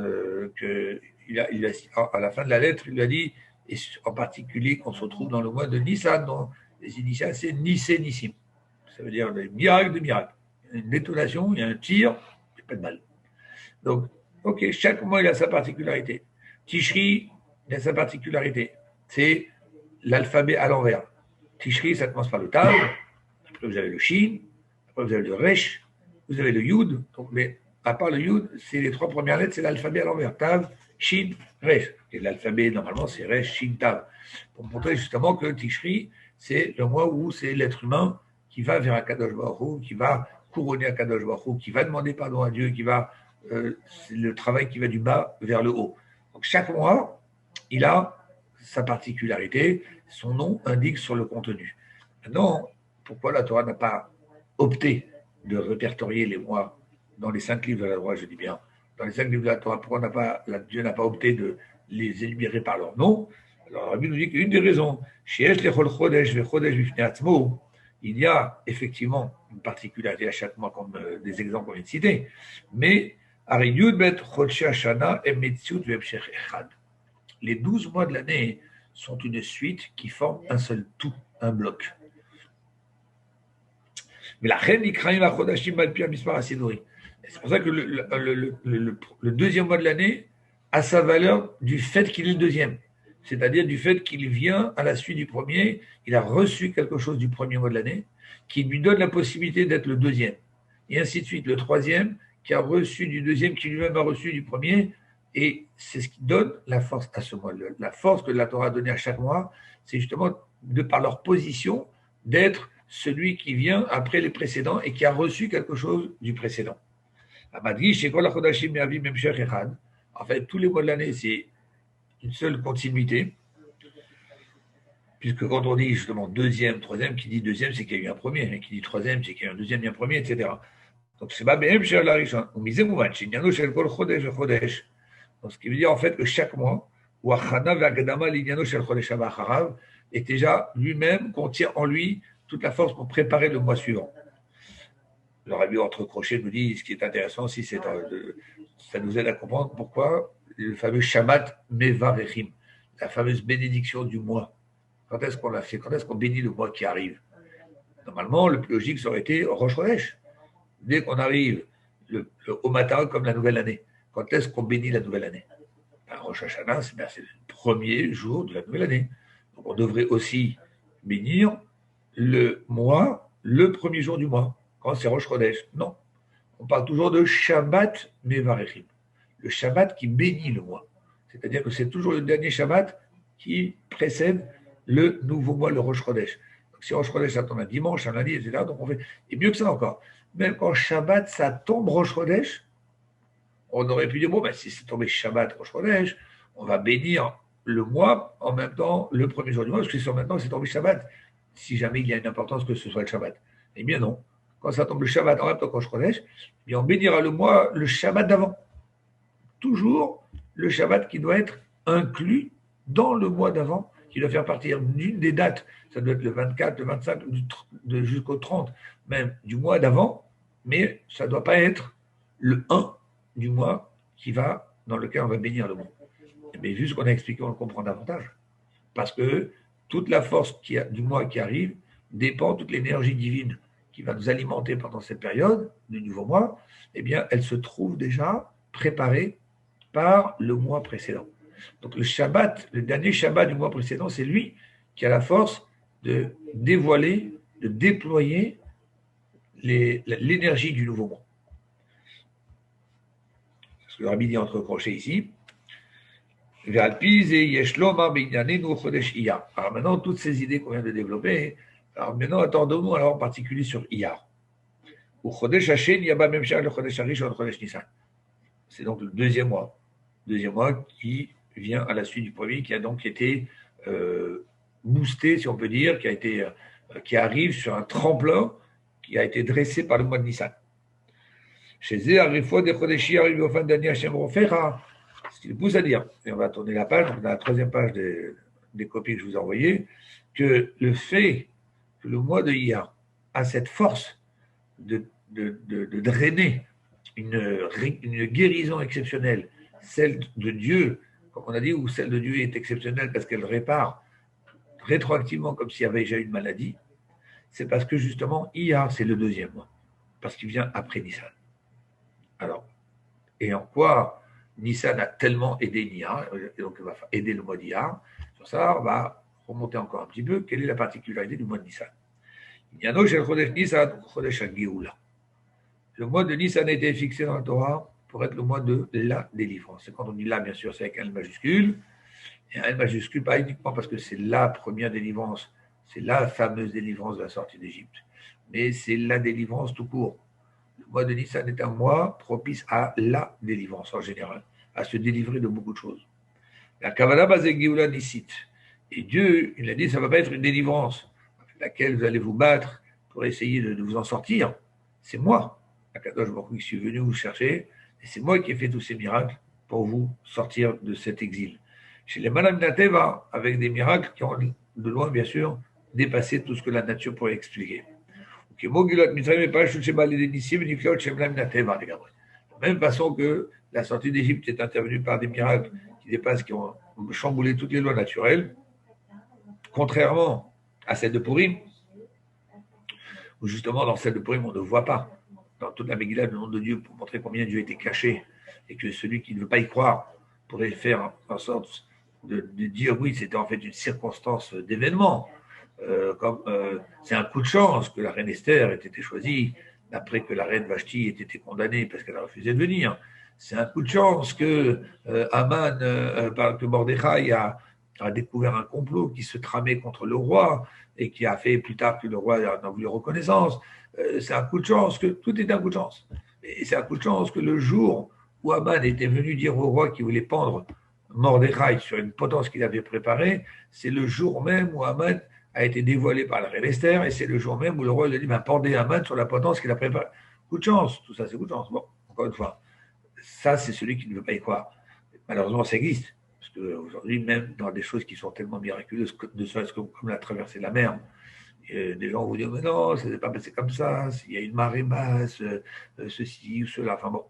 la fin de la lettre, il lui a dit et en particulier qu'on se retrouve dans le mois de Nissan, dont les initiales c'est Nissé Nissim. Ça veut dire des miracles de miracles. Il y a une détonation, il y a un tir, il n'y a pas de mal. Donc, ok, chaque mois il a sa particularité. Tishri, il a sa particularité. C'est l'alphabet à l'envers. Tishri, ça commence par le Tav, après vous avez le Shin, après vous avez le Resh, vous avez le Yud. Donc, mais à part le Yud, c'est les trois premières lettres, c'est l'alphabet à l'envers. Tav, Shin, Resh. Et l'alphabet, normalement, c'est Resh, Shin, Tav. Pour montrer justement que Tishri, c'est le mois où c'est l'être humain qui va vers Akadosh Baruch Hu, qui va couronner Akadosh Baruch Hu, qui va demander pardon à Dieu, qui va, c'est le travail qui va du bas vers le haut. Donc chaque mois, il a sa particularité, son nom indique sur le contenu. Maintenant, pourquoi la Torah n'a pas opté de répertorier les mois dans les 5 livres de la Torah, je dis bien, dans les 5 livres de la Torah, pourquoi Dieu n'a pas opté de les énumérer par leur nom? Alors, Rabbi nous dit qu'une des raisons, il y a effectivement une particularité à chaque mois, comme des exemples qu'on vient de citer, mais les 12 mois de l'année sont une suite qui forme un seul tout, un bloc. Mais la reine c'est pour ça que le deuxième mois de l'année a sa valeur du fait qu'il est le deuxième. C'est-à-dire du fait qu'il vient à la suite du premier, il a reçu quelque chose du premier mois de l'année, qui lui donne la possibilité d'être le deuxième. Et ainsi de suite, le troisième, qui a reçu du deuxième, qui lui-même a reçu du premier, et c'est ce qui donne la force à ce mois. La force que la Torah a donnée à chaque mois, c'est justement, de par leur position, d'être celui qui vient après les précédents et qui a reçu quelque chose du précédent. En fait, tous les mois de l'année, c'est une seule continuité, puisque quand on dit justement deuxième, troisième, qui dit deuxième, c'est qu'il y a eu un premier, et qui dit troisième, c'est qu'il y a eu un deuxième, il y a un premier, etc. Donc c'est pas bien, chez la riche, on misait mouvan, chez Niano, chez le Kol Chodesh, Chodesh. Donc ce qui veut dire en fait que chaque mois, ou Achana Vagadama, l'Ignano, chez le Chodesh Abacharav, est déjà lui-même, contient en lui toute la force pour préparer le mois suivant. Le Rabbi entre crochets nous dit, ce qui est intéressant aussi, c'est ça nous aide à comprendre pourquoi le fameux Shabbat Mevarechim, la fameuse bénédiction du mois. Quand est-ce qu'on l'a fait? Quand est-ce qu'on bénit le mois qui arrive? Normalement, le plus logique, ça aurait été Rosh Chodesh. Dès qu'on arrive au matin, comme la nouvelle année. Quand est-ce qu'on bénit la nouvelle année? Rosh Hashanah, c'est le premier jour de la nouvelle année. Donc on devrait aussi bénir le mois, le premier jour du mois. Quand c'est Rosh Chodesh? Non. On parle toujours de Shabbat Mevarechim. Le Shabbat qui bénit le mois. C'est-à-dire que c'est toujours le dernier Shabbat qui précède le nouveau mois, le Rosh Chodesh. Donc si Rosh Chodesh, ça tombe un dimanche, un lundi, etc., donc on fait... Et mieux que ça encore, même quand Shabbat, ça tombe Rosh Chodesh, on aurait pu dire, bon, ben, si c'est tombé Shabbat, Rosh Chodesh, on va bénir le mois en même temps, le premier jour du mois, parce que si maintenant c'est tombé Shabbat, si jamais il y a une importance que ce soit le Shabbat. Eh bien non. Quand ça tombe le Shabbat en même temps que Rosh Chodesh, eh bien on bénira le mois, le Shabbat d'avant. Toujours le Shabbat qui doit être inclus dans le mois d'avant, qui doit faire partir d'une des dates, ça doit être le 24, le 25, jusqu'au 30, même du mois d'avant, mais ça ne doit pas être le 1 du mois dans lequel on va bénir le mois. Mais vu ce qu'on a expliqué, on le comprend davantage. Parce que toute la force du mois qui arrive dépend, toute l'énergie divine qui va nous alimenter pendant cette période du nouveau mois, eh bien, elle se trouve déjà préparée par le mois précédent. Donc le Shabbat, le dernier Shabbat du mois précédent, c'est lui qui a la force de dévoiler, de déployer l'énergie du nouveau mois. C'est ce que le Rabbi dit entre crochets ici. Alors maintenant, toutes ces idées qu'on vient de développer, alors maintenant, attendons-nous alors en particulier sur Iyar. C'est donc le deuxième mois qui vient à la suite du premier, qui a donc été boosté, si on peut dire, qui arrive sur un tremplin qui a été dressé par le mois de Nissan. Chez eux, ce qu'il pousse à dire, et on va tourner la page, donc dans la troisième page des copies que je vous ai envoyées, que le fait que le mois de Iyar a cette force de drainer une guérison exceptionnelle, celle de Dieu comme on a dit, où celle de Dieu est exceptionnelle parce qu'elle répare rétroactivement comme s'il y avait déjà une maladie, c'est parce que justement, Iyar, c'est le deuxième mois, parce qu'il vient après Nissan. Alors, et en quoi Nissan a tellement aidé Iyar, et donc il va aider le mois d'Iyar. Sur ça, on va remonter encore un petit peu. Quelle est la particularité du mois de Nissan? Le mois de Nissan a été fixé dans la Torah pour être le mois de la délivrance. C'est quand on dit là, bien sûr, c'est avec un L majuscule. Et un L majuscule, pas uniquement parce que c'est la première délivrance, c'est la fameuse délivrance de la sortie d'Égypte, mais c'est la délivrance tout court. Le mois de Nissan est un mois propice à la délivrance en général, à se délivrer de beaucoup de choses. La Kavala Bazé Géoula Nissit. Et Dieu, il a dit, ça ne va pas être une délivrance avec laquelle vous allez vous battre pour essayer de vous en sortir. C'est moi, Akadosh Baruch, qui suis venu vous chercher, et c'est moi qui ai fait tous ces miracles pour vous sortir de cet exil. Chez les Madame Nateva, avec des miracles qui ont, de loin, bien sûr, dépassé tout ce que la nature pourrait expliquer. De la même façon que la sortie d'Égypte est intervenue par des miracles qui dépassent, qui ont chamboulé toutes les lois naturelles, contrairement à celle de Purim, où justement dans celle de Purim on ne voit pas. Dans toute la Megillah, le nom de Dieu, pour montrer combien Dieu était caché, et que celui qui ne veut pas y croire pourrait faire en sorte de dire oui, c'était en fait une circonstance d'événement. C'est un coup de chance que la reine Esther ait été choisie après que la reine Vashti ait été condamnée parce qu'elle a refusé de venir. C'est un coup de chance que Haman, que Mordechai a découvert un complot qui se tramait contre le roi et qui a fait plus tard que le roi en a voulu reconnaissance. C'est un coup de chance que tout est un coup de chance. Et c'est un coup de chance que le jour où Haman était venu dire au roi qu'il voulait pendre Mordechai sur une potence qu'il avait préparée, c'est le jour même où Haman a été dévoilé par la reine Esther, et c'est le jour même où le roi lui a dit pendez Haman sur la potence qu'il a préparée. Coup de chance, tout ça c'est coup de chance. Bon, encore une fois, ça c'est celui qui ne veut pas y croire. Malheureusement, ça existe, parce qu'aujourd'hui, même dans des choses qui sont tellement miraculeuses, ne serait-ce que comme la traversée de la mer, des gens vont dire mais non, ça ne s'est pas passé comme ça, il y a une marée basse, ceci ou cela. Enfin bon,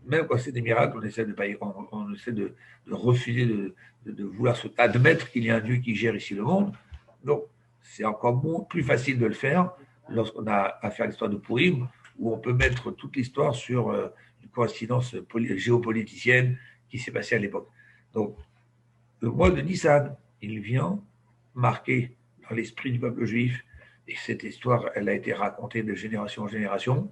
même quand c'est des miracles, on essaie de, pas y, on essaie de refuser de vouloir admettre qu'il y a un Dieu qui gère ici le monde. Donc, c'est encore plus facile de le faire lorsqu'on a affaire à l'histoire de Purim, où on peut mettre toute l'histoire sur une coïncidence géopoliticienne qui s'est passée à l'époque. Donc, le mois de Nissan, il vient marquer dans l'esprit du peuple juif, et cette histoire, elle a été racontée de génération en génération,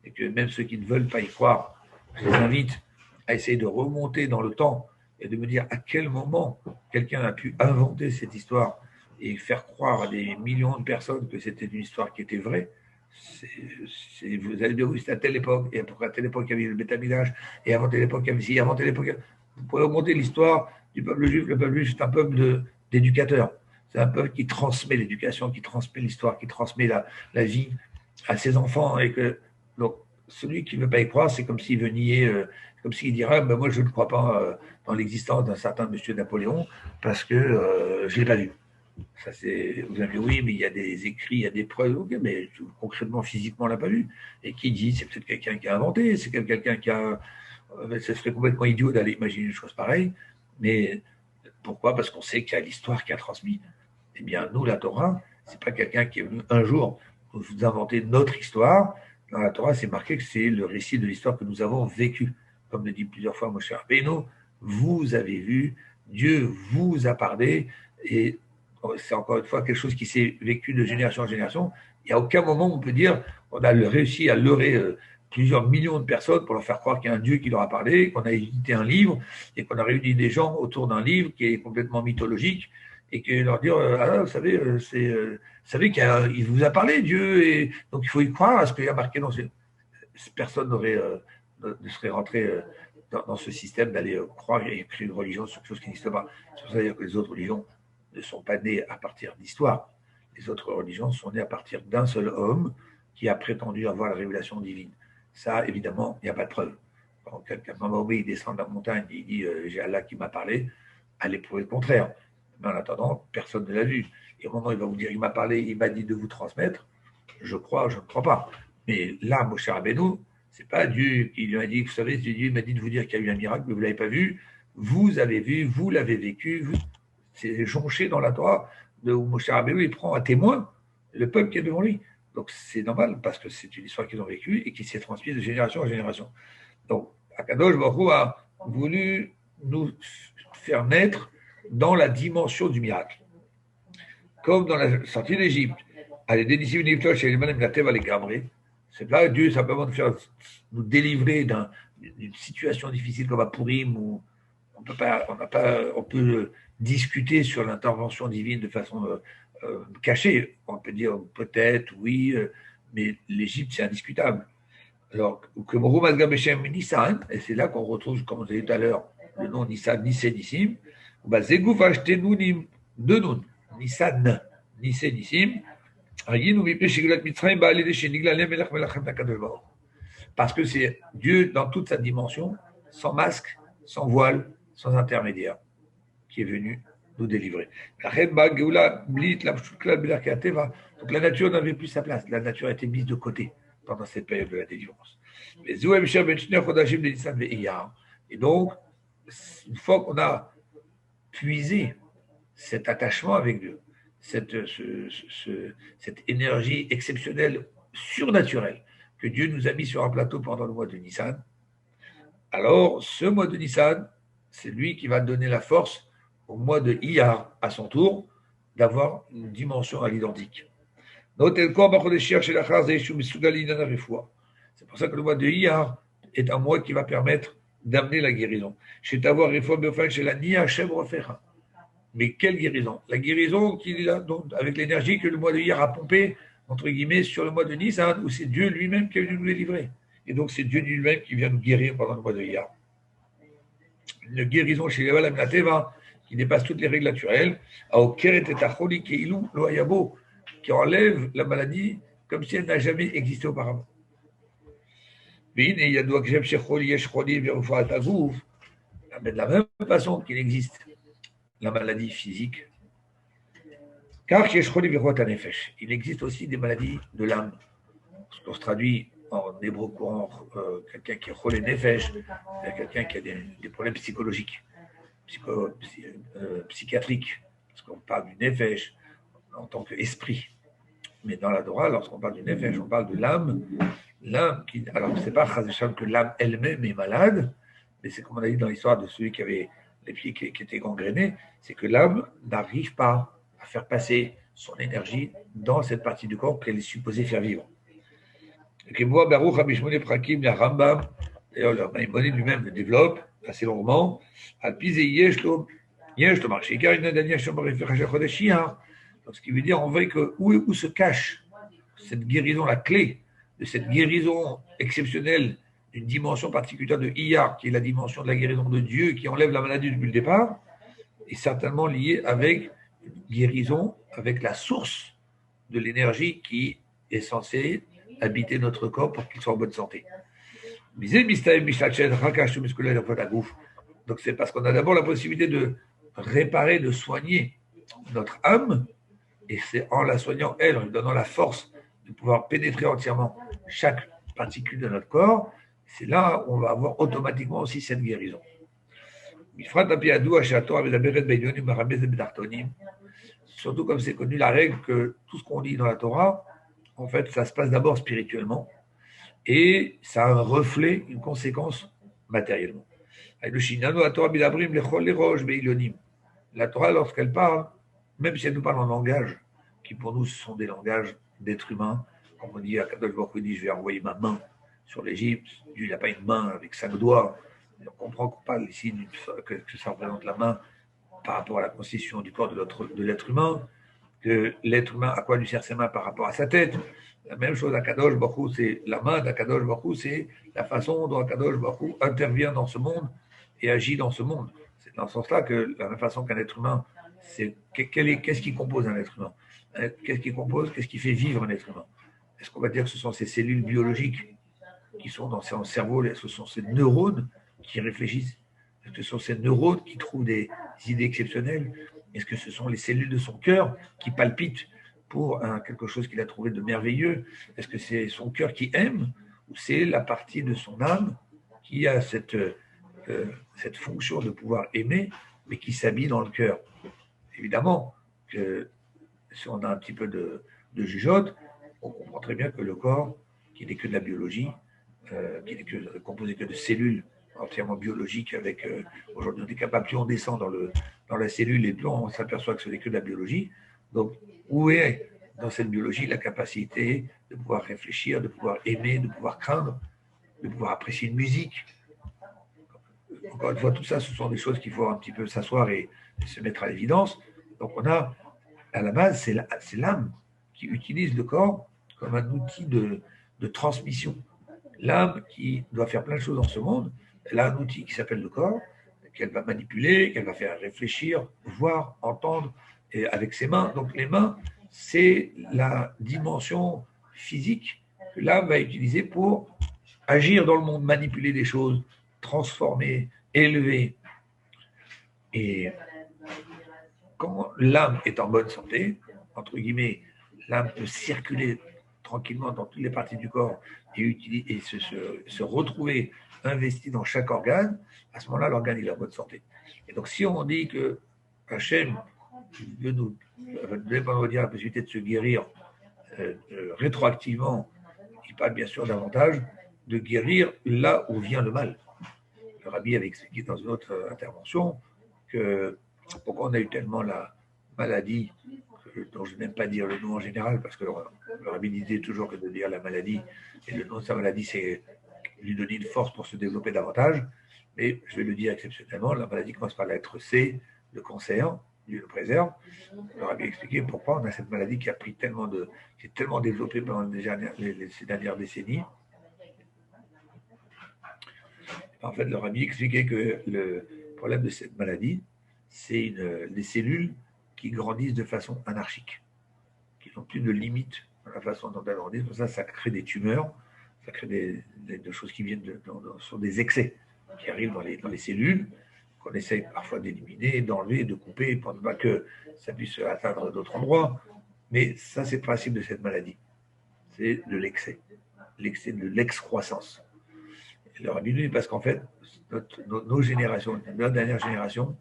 et que même ceux qui ne veulent pas y croire, je les invite à essayer de remonter dans le temps et de me dire à quel moment quelqu'un a pu inventer cette histoire et faire croire à des millions de personnes que c'était une histoire qui était vraie. Vous allez dire, oui, c'était à telle époque, et à telle époque, il y avait le Beth Amikdash, et avant telle époque, il y avait ci, avant telle époque. Vous pouvez remonter l'histoire du peuple juif. Le peuple juif, c'est un peuple d'éducateurs. C'est un peuple qui transmet l'éducation, qui transmet l'histoire, qui transmet la vie à ses enfants. Et que, donc, celui qui ne veut pas y croire, c'est comme s'il veut nier, comme s'il dirait ben moi, je ne crois pas dans l'existence d'un certain monsieur Napoléon parce que je ne l'ai pas vu. Ça, vous avez dit oui, mais il y a des écrits, il y a des preuves, okay, mais concrètement, physiquement, on ne l'a pas vu. Et qui dit c'est peut-être quelqu'un qui a inventé, c'est quelqu'un qui a. Ce serait complètement idiot d'aller imaginer une chose pareille. Mais pourquoi? Parce qu'on sait qu'il y a l'histoire qui a transmis. Eh bien, nous, la Torah, ce n'est pas quelqu'un qui est venu un jour vous inventer notre histoire. Dans la Torah, c'est marqué que c'est le récit de l'histoire que nous avons vécue. Comme le dit plusieurs fois Moshe Rabbeinu, vous avez vu, Dieu vous a parlé, et c'est encore une fois quelque chose qui s'est vécu de génération en génération. Il n'y a aucun moment où on peut dire qu'on a réussi à leurrer plusieurs millions de personnes pour leur faire croire qu'il y a un Dieu qui leur a parlé, qu'on a édité un livre et qu'on a réuni des gens autour d'un livre qui est complètement mythologique et que leur dire vous savez, vous savez qu'il vous a parlé Dieu et donc il faut y croire à ce qu'il y a marqué dans personne ne serait rentré dans ce système d'aller croire et créer une religion sur quelque chose qui n'existe pas. C'est pour ça que les autres religions ne sont pas nées à partir d'histoire. Les autres religions sont nées à partir d'un seul homme qui a prétendu avoir la révélation divine. Ça, évidemment, il n'y a pas de preuve. Quand quelqu'un, Mahomet, il descend de la montagne, il dit j'ai Allah qui m'a parlé, allez prouver le contraire. Mais en attendant, personne ne l'a vu. Et au moment où il va vous dire il m'a parlé, il m'a dit de vous transmettre, je crois, je ne crois pas. Mais là, Moshe Rabbeinu, c'est pas Dieu qui lui a dit, vous savez, Dieu m'a dit de vous dire qu'il y a eu un miracle, mais vous ne l'avez pas vu. vous avez vu, vous l'avez vécu, c'est jonché dans la Torah, où Moshe Rabbeinu, il prend à témoin le peuple qui est devant lui. Donc c'est normal, parce que c'est une histoire qu'ils ont vécue et qui s'est transmise de génération en génération. Donc, Akadosh Baruch Hu a voulu nous faire naître dans la dimension du miracle. Comme dans la sortie d'Égypte, c'est là Dieu simplement de faire nous délivrer d'une situation difficile comme à Purim où on peut discuter sur l'intervention divine de façon cachée. On peut dire peut-être, oui, mais l'Égypte, c'est indiscutable. Alors, que Nissan, et c'est là qu'on retrouve, comme on disait tout à l'heure, le nom Nissan, Nissé, Nissim, Zegouf acheté Nounim, deux Nun, Nissan, Nissé, Nissim, parce que c'est Dieu dans toute sa dimension, sans masque, sans voile, sans intermédiaire, qui est venu nous délivrer. Donc la nature n'avait plus sa place, la nature a été mise de côté pendant cette période de la délivrance. Et donc, une fois qu'on a puisé cet attachement avec Dieu, cette énergie exceptionnelle, surnaturelle, que Dieu nous a mis sur un plateau pendant le mois de Nissan, alors ce mois de Nissan, c'est lui qui va donner la force au mois de Iyar, à son tour, d'avoir une dimension à l'identique. C'est pour ça que le mois de Iyar est un mois qui va permettre d'amener la guérison. Mais quelle guérison? La guérison qu'il a, donc, avec l'énergie que le mois de Iyar a pompé, entre guillemets, sur le mois de Nissan, où c'est Dieu lui-même qui est venu nous les livrer. Et donc c'est Dieu lui-même qui vient nous guérir pendant le mois de Iyar. Une guérison chez les Valamnateva, qui dépasse toutes les règles naturelles, qui enlève la maladie comme si elle n'a jamais existé auparavant. Mais de la même façon qu'il existe la maladie physique, car il existe aussi des maladies de l'âme. Ce qu'on se traduit en hébreu courant, quelqu'un qui est cholé nefesh, quelqu'un qui a des problèmes psychologiques, psychiatriques, parce qu'on parle du nefesh en tant qu'esprit. Mais dans la Torah, lorsqu'on parle du nefesh, on parle de l'âme. L'âme qui, alors, c'est pas que l'âme elle-même est malade, mais c'est comme on a dit dans l'histoire de celui qui avait les pieds qui étaient gangrénés, c'est que l'âme n'arrive pas à faire passer son énergie dans cette partie du corps qu'elle est supposée faire vivre. D'ailleurs, le Maïmonide lui-même le développe assez longuement. Ce qui veut dire, on voit que où se cache cette guérison, la clé de cette guérison exceptionnelle d'une dimension particulière de Iyar, qui est la dimension de la guérison de Dieu, qui enlève la maladie depuis le départ, est certainement liée avec une guérison, avec la source de l'énergie qui est censée habiter notre corps pour qu'il soit en bonne santé. Donc c'est parce qu'on a d'abord la possibilité de réparer, de soigner notre âme, et c'est en la soignant elle, en lui donnant la force de pouvoir pénétrer entièrement chaque particule de notre corps, c'est là où on va avoir automatiquement aussi cette guérison. Surtout comme c'est connu la règle que tout ce qu'on dit dans la Torah, en fait, ça se passe d'abord spirituellement et ça a un reflet, une conséquence matériellement. La Torah, lorsqu'elle parle, même si elle nous parle en langage, qui pour nous ce sont des langages d'êtres humains, comme on dit à Kadosh Baruch Hu dit, je vais envoyer ma main sur l'Égypte. Dieu n'a pas une main avec 5 doigts. Et on comprend qu'on parle ici que ça représente la main par rapport à la constitution du corps de l'être humain, que l'être humain, à quoi lui sert ses mains par rapport à sa tête. La même chose à Kadosh Baruch Hu, c'est la main d'Akadosh Baruch Hu, c'est la façon dont Akadosh Baruch Hu intervient dans ce monde et agit dans ce monde. C'est dans ce sens-là que la même façon qu'un être humain, qu'est-ce qui compose un être humain? Qu'est-ce qui fait vivre un être humain? Est-ce qu'on va dire que ce sont ces cellules biologiques qui sont dans son cerveau, ce sont ces neurones qui réfléchissent? Est-ce que ce sont ces neurones qui trouvent des idées exceptionnelles? Est-ce que ce sont les cellules de son cœur qui palpitent pour quelque chose qu'il a trouvé de merveilleux? Est-ce que c'est son cœur qui aime ou c'est la partie de son âme qui a cette cette fonction de pouvoir aimer, mais qui s'habille dans le cœur. Évidemment que si on a un petit peu de jugeote, on comprend très bien que le corps, qui n'est que de la biologie, qui n'est composé que de cellules entièrement biologiques, avec aujourd'hui on est capable, plus on descend dans la cellule et plus on s'aperçoit que ce n'est que de la biologie. Donc, où est dans cette biologie la capacité de pouvoir réfléchir, de pouvoir aimer, de pouvoir craindre, de pouvoir apprécier une musique? Encore une fois, tout ça, ce sont des choses qu'il faut un petit peu s'asseoir et se mettre à l'évidence. Donc, on a, à la base, c'est l'âme qui utilise le corps comme un outil de transmission. L'âme qui doit faire plein de choses dans ce monde, elle a un outil qui s'appelle le corps, qu'elle va manipuler, qu'elle va faire réfléchir, voir, entendre, et avec ses mains. Donc, les mains, c'est la dimension physique que l'âme va utiliser pour agir dans le monde, manipuler des choses, transformer, élever. Et quand l'âme est en bonne santé, entre guillemets, l'âme peut circuler tranquillement dans toutes les parties du corps et se retrouver investi dans chaque organe, à ce moment-là, l'organe est en bonne santé. Et donc, si on dit que Hachem veut nous dire la possibilité de se guérir rétroactivement, il parle bien sûr davantage de guérir là où vient le mal. Le Rabbi avait expliqué dans une autre intervention que pourquoi on a eu tellement la maladie, dont je n'aime pas dire le nom en général, parce que le Rabbi disait toujours que de dire la maladie, et le nom de sa maladie, c'est lui donner une force pour se développer davantage. Mais je vais le dire exceptionnellement, la maladie commence par la lettre C, le cancer, Dieu le préserve. Le Rabbi a expliqué pourquoi on a cette maladie qui s'est tellement développée pendant ces dernières décennies. En fait, le Rabbi expliquait que le problème de cette maladie, c'est des cellules qui grandissent de façon anarchique, qui n'ont plus de limites dans la façon dont elles grandissent. Pour ça, ça crée des tumeurs, ça crée des choses qui viennent sur des excès qui arrivent dans les cellules, qu'on essaye parfois d'éliminer, d'enlever, de couper, pour ne pas que ça puisse atteindre d'autres endroits. Mais ça, c'est le principe de cette maladie. C'est de l'excès de l'excroissance. Le Rabbi dit parce qu'en fait, nos générations, notre dernière génération,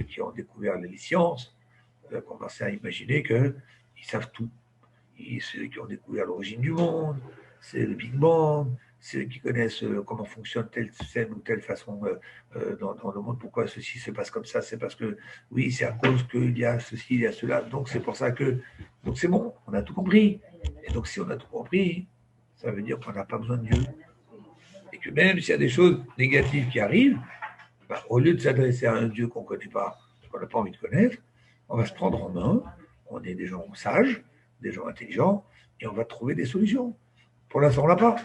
qui ont découvert les sciences, ont commencé à imaginer qu'ils savent tout. Ceux qui ont découvert l'origine du monde, c'est le Big Bang, ceux qui connaissent comment fonctionne telle scène ou telle façon dans le monde, pourquoi ceci se passe comme ça, c'est parce que, oui, c'est à cause qu'il y a ceci, il y a cela, donc c'est pour ça que... Donc c'est bon, on a tout compris. Et donc si on a tout compris, ça veut dire qu'on n'a pas besoin de Dieu. Et que même s'il y a des choses négatives qui arrivent, au lieu de s'adresser à un Dieu qu'on ne connaît pas, qu'on n'a pas envie de connaître, on va se prendre en main, on est des gens sages, des gens intelligents, et on va trouver des solutions. Pour l'instant, on l'a pas.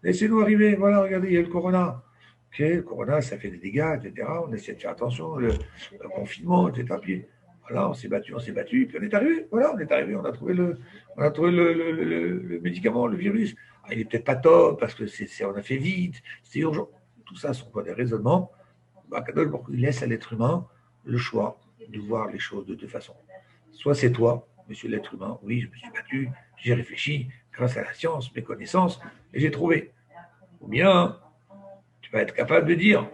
Laissez-nous arriver, voilà, regardez, il y a le corona. Ok, le corona, ça fait des dégâts, etc. On essaie de faire attention, le confinement, etc. Puis, voilà, on s'est battu, puis on est arrivé. Voilà, on est arrivé, on a trouvé le médicament, le virus. Il n'est peut-être pas top, parce que on a fait vite, c'est urgent. Tout ça sont pas des raisonnements. Il laisse à l'être humain le choix de voir les choses de deux façons. Soit c'est toi, monsieur l'être humain, oui, je me suis battu, j'ai réfléchi, grâce à la science, mes connaissances, et j'ai trouvé. Ou bien, tu vas être capable de dire,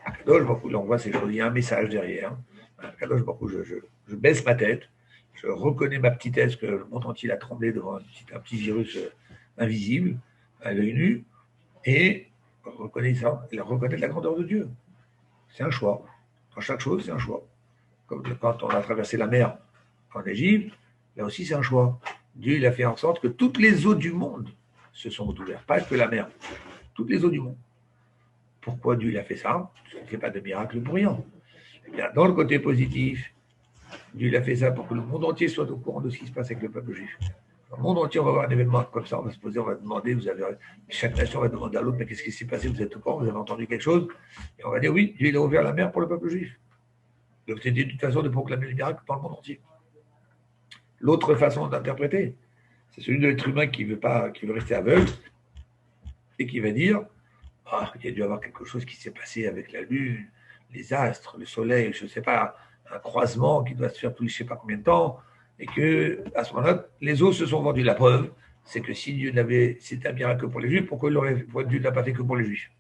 Akadosh Baruch Hu, on voit ces choses, il y a un message derrière. Akadosh Baruch Hu, je baisse ma tête, je reconnais ma petitesse, que le monde entier a tremblé devant un petit virus invisible, à l'œil nu, et reconnaître la grandeur de Dieu. C'est un choix. Dans chaque chose, c'est un choix. Comme quand on a traversé la mer en Égypte, là aussi, c'est un choix. Dieu, il a fait en sorte que toutes les eaux du monde se sont ouvertes, pas que la mer, toutes les eaux du monde. Pourquoi Dieu il a fait ça? Il ne fait pas de miracle pour rien. Eh bien, dans le côté positif, Dieu il a fait ça pour que le monde entier soit au courant de ce qui se passe avec le peuple juif. Dans le monde entier, on va avoir un événement comme ça, on va se poser, on va demander, chaque nation va demander à l'autre, mais qu'est-ce qui s'est passé? Vous êtes au courant, vous avez entendu quelque chose? Et on va dire, oui, Dieu il a ouvert la mer pour le peuple juif. Donc c'est une façon de proclamer le miracle dans le monde entier. L'autre façon d'interpréter, c'est celui de l'être humain qui veut rester aveugle et qui va dire, il y a dû y avoir quelque chose qui s'est passé avec la Lune, les astres, le Soleil, je ne sais pas, un croisement qui doit se faire tous je ne sais pas combien de temps, et que à ce moment-là, les eaux se sont vendues. La preuve, c'est que si Dieu c'était un miracle pour les Juifs, pourquoi Dieu ne l'a pas fait que pour les Juifs?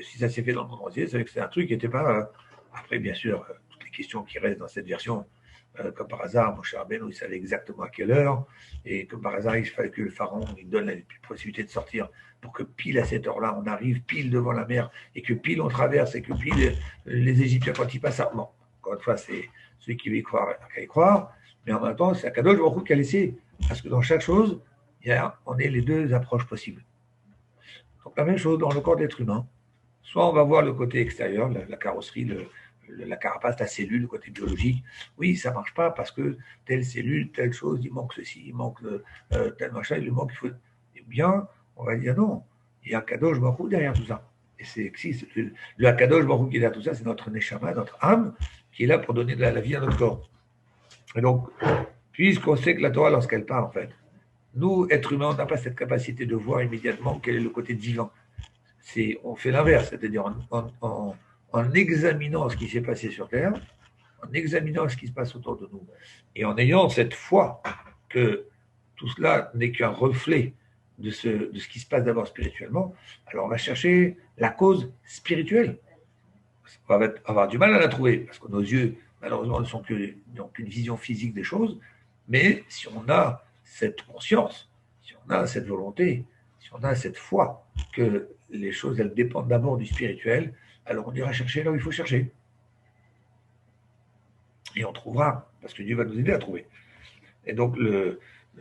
Si ça s'est fait dans le monde entier, c'est que c'est un truc qui n'était pas. Après, bien sûr, toutes les questions qui restent dans cette version, comme par hasard, mon cher Ben, il savait exactement à quelle heure, et comme par hasard, il fallait que le pharaon il donne la possibilité de sortir pour que pile à cette heure-là, on arrive pile devant la mer, et que pile on traverse, et que pile les Égyptiens, quand ils passent, bon, encore une fois, c'est celui qui veut y croire, qu'à y croire, mais en même temps, c'est un cadeau, je beaucoup qu'à laisser, parce que dans chaque chose, on a les deux approches possibles. Donc la même chose dans le corps d'être humain. Soit on va voir le côté extérieur, la carrosserie, la carapace, la cellule, le côté biologique. Oui, ça ne marche pas parce que telle cellule, telle chose, il manque ceci, il manque tel machin, il lui manque. Il faut... Eh bien, on va dire non. Il y a un cadeau, je m'en fous derrière tout ça. Et c'est le cadeau, je m'en fous qui est derrière tout ça, c'est notre neshama, notre âme, qui est là pour donner de la vie à notre corps. Et donc, puisqu'on sait que la Torah, lorsqu'elle parle, en fait, nous, êtres humains, on n'a pas cette capacité de voir immédiatement quel est le côté divin. On fait l'inverse, c'est-à-dire en examinant ce qui s'est passé sur Terre, en examinant ce qui se passe autour de nous, et en ayant cette foi que tout cela n'est qu'un reflet de ce qui se passe d'abord spirituellement, alors on va chercher la cause spirituelle. On va avoir du mal à la trouver, parce que nos yeux, malheureusement, n'ont qu'une vision physique des choses, mais si on a cette conscience, si on a cette volonté, si on a cette foi que les choses, elles dépendent d'abord du spirituel, alors on ira chercher là où il faut chercher. Et on trouvera, parce que Dieu va nous aider à trouver. Et donc,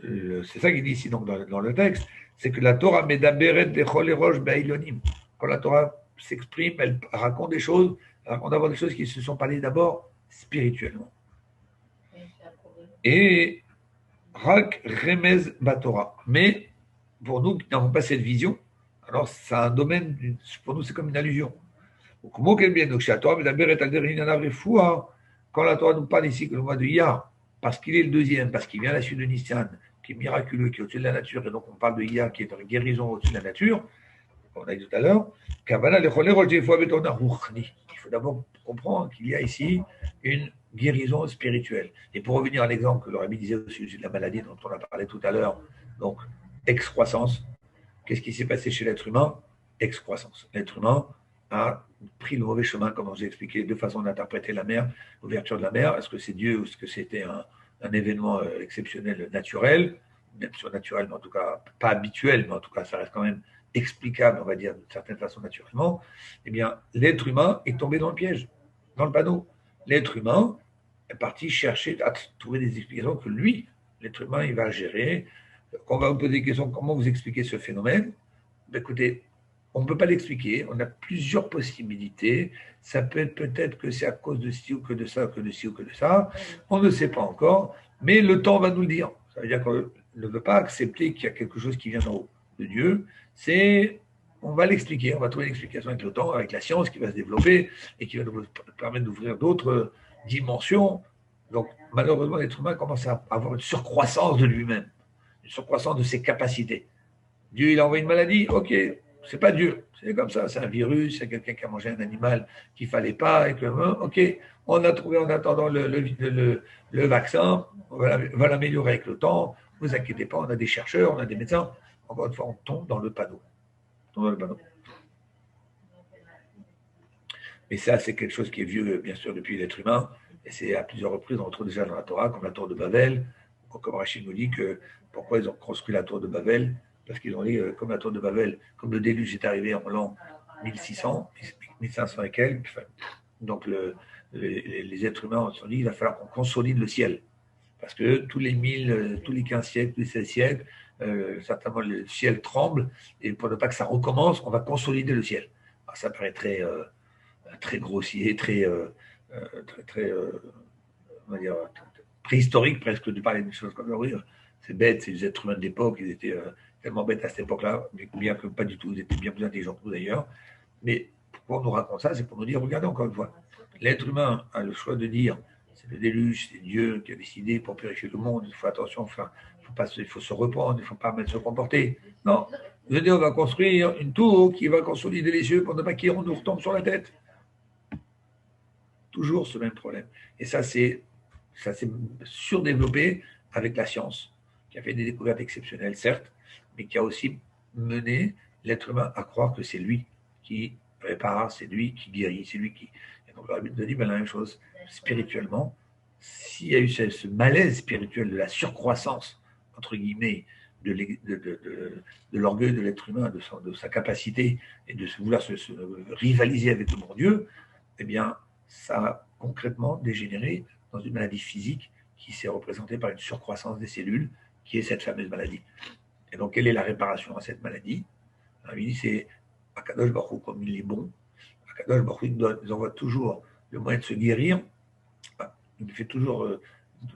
c'est ça qu'il dit ici donc, dans le texte, c'est que la Torah medaberet bechol erosh be'ilonim. Quand la Torah s'exprime, elle raconte des choses, elle raconte d'abord des choses qui se sont parlées d'abord spirituellement. Et rak remez batorah. Mais pour nous qui n'avons pas cette vision, alors c'est un domaine, pour nous c'est comme une allusion. Quand la Torah nous parle ici que le mois de Iyar, parce qu'il est le deuxième, parce qu'il vient à la suite de Nissan, qui est miraculeux, qui est au-dessus de la nature, et donc on parle de Iyar qui est une guérison au-dessus de la nature, comme on a dit tout à l'heure, il faut d'abord comprendre qu'il y a ici une guérison spirituelle. Et pour revenir à l'exemple que le Rabbi disait au sujet de la maladie dont on a parlé tout à l'heure, donc excroissance, qu'est-ce qui s'est passé chez l'être humain? Excroissance. L'être humain a pris le mauvais chemin, comme j'ai expliqué, deux façons d'interpréter la mer, l'ouverture de la mer. Est-ce que c'est Dieu ou est-ce que c'était un événement exceptionnel, naturel, même surnaturel, mais en tout cas pas habituel, mais en tout cas ça reste quand même explicable, on va dire, d'une certaine façon naturellement. Eh bien, l'être humain est tombé dans le piège, dans le panneau. L'être humain est parti chercher à trouver des explications que lui, l'être humain, il va gérer. Quand on va vous poser des questions, comment vous expliquez ce phénomène? Ben, écoutez, on ne peut pas l'expliquer, on a plusieurs possibilités. Ça peut être peut-être que c'est à cause de ci ou que de ça, que de ci ou que de ça. On ne sait pas encore, mais le temps va nous le dire. Ça veut dire qu'on ne veut pas accepter qu'il y a quelque chose qui vient d'en haut de Dieu. On va l'expliquer, on va trouver l'explication avec le temps, avec la science qui va se développer et qui va nous permettre d'ouvrir d'autres dimensions. Donc, malheureusement, l'être humain commence à avoir une surcroissance de lui-même, une surcroissance de ses capacités. Dieu, il a envoyé une maladie, ok, c'est pas Dieu, c'est comme ça, c'est un virus, c'est quelqu'un qui a mangé un animal qu'il ne fallait pas, et que, ok, on a trouvé en attendant le vaccin, on va l'améliorer avec le temps, ne vous inquiétez pas, on a des chercheurs, on a des médecins, encore une fois, on tombe dans le panneau. Mais ça, c'est quelque chose qui est vieux, bien sûr, depuis l'être humain, et c'est à plusieurs reprises, on retrouve déjà dans la Torah, comme la tour de Babel, comme Rachid nous dit que pourquoi ils ont construit la tour de Babel, parce qu'ils ont dit, comme la tour de Babel, comme le déluge est arrivé en l'an 1600, 1500 et quelques, donc les êtres humains se sont dit, il va falloir qu'on consolide le ciel. Parce que tous les 15 siècles, tous les 16 siècles, certainement le ciel tremble, et pour ne pas que ça recommence, on va consolider le ciel. Alors, ça paraît très grossier, très on va dire, préhistorique presque de parler de choses comme ça. Oui, c'est bête, c'est les êtres humains de l'époque, ils étaient tellement bêtes à cette époque-là, bien que pas du tout, ils étaient bien plus intelligents que nous d'ailleurs. Mais pourquoi on nous raconte ça? C'est pour nous dire, regardez encore une fois, l'être humain a le choix de dire, c'est le déluge, c'est Dieu qui a décidé pour purifier le monde, il faut attention, il faut se reprendre, il ne faut pas mal se comporter. Non, je veux dire, on va construire une tour qui va consolider les cieux pour ne pas qu'ils nous retombe sur la tête. Toujours ce même problème. Et ça s'est surdéveloppé avec la science, qui a fait des découvertes exceptionnelles, certes, mais qui a aussi mené l'être humain à croire que c'est lui qui répare, c'est lui qui guérit, c'est lui qui... Et donc, le rabbi nous dit la même chose. Spirituellement, s'il y a eu ce malaise spirituel de la surcroissance, entre guillemets, de l'orgueil de l'être humain, de sa capacité et de vouloir se rivaliser avec le bon Dieu, eh bien, ça a concrètement dégénéré dans une maladie physique qui s'est représentée par une surcroissance des cellules, qui est cette fameuse maladie. Et donc, quelle est la réparation à cette maladie? Il dit, c'est Akadosh Baruch Hu, comme il est bon, Akadosh Baruch Hu nous envoie toujours le moyen de se guérir, il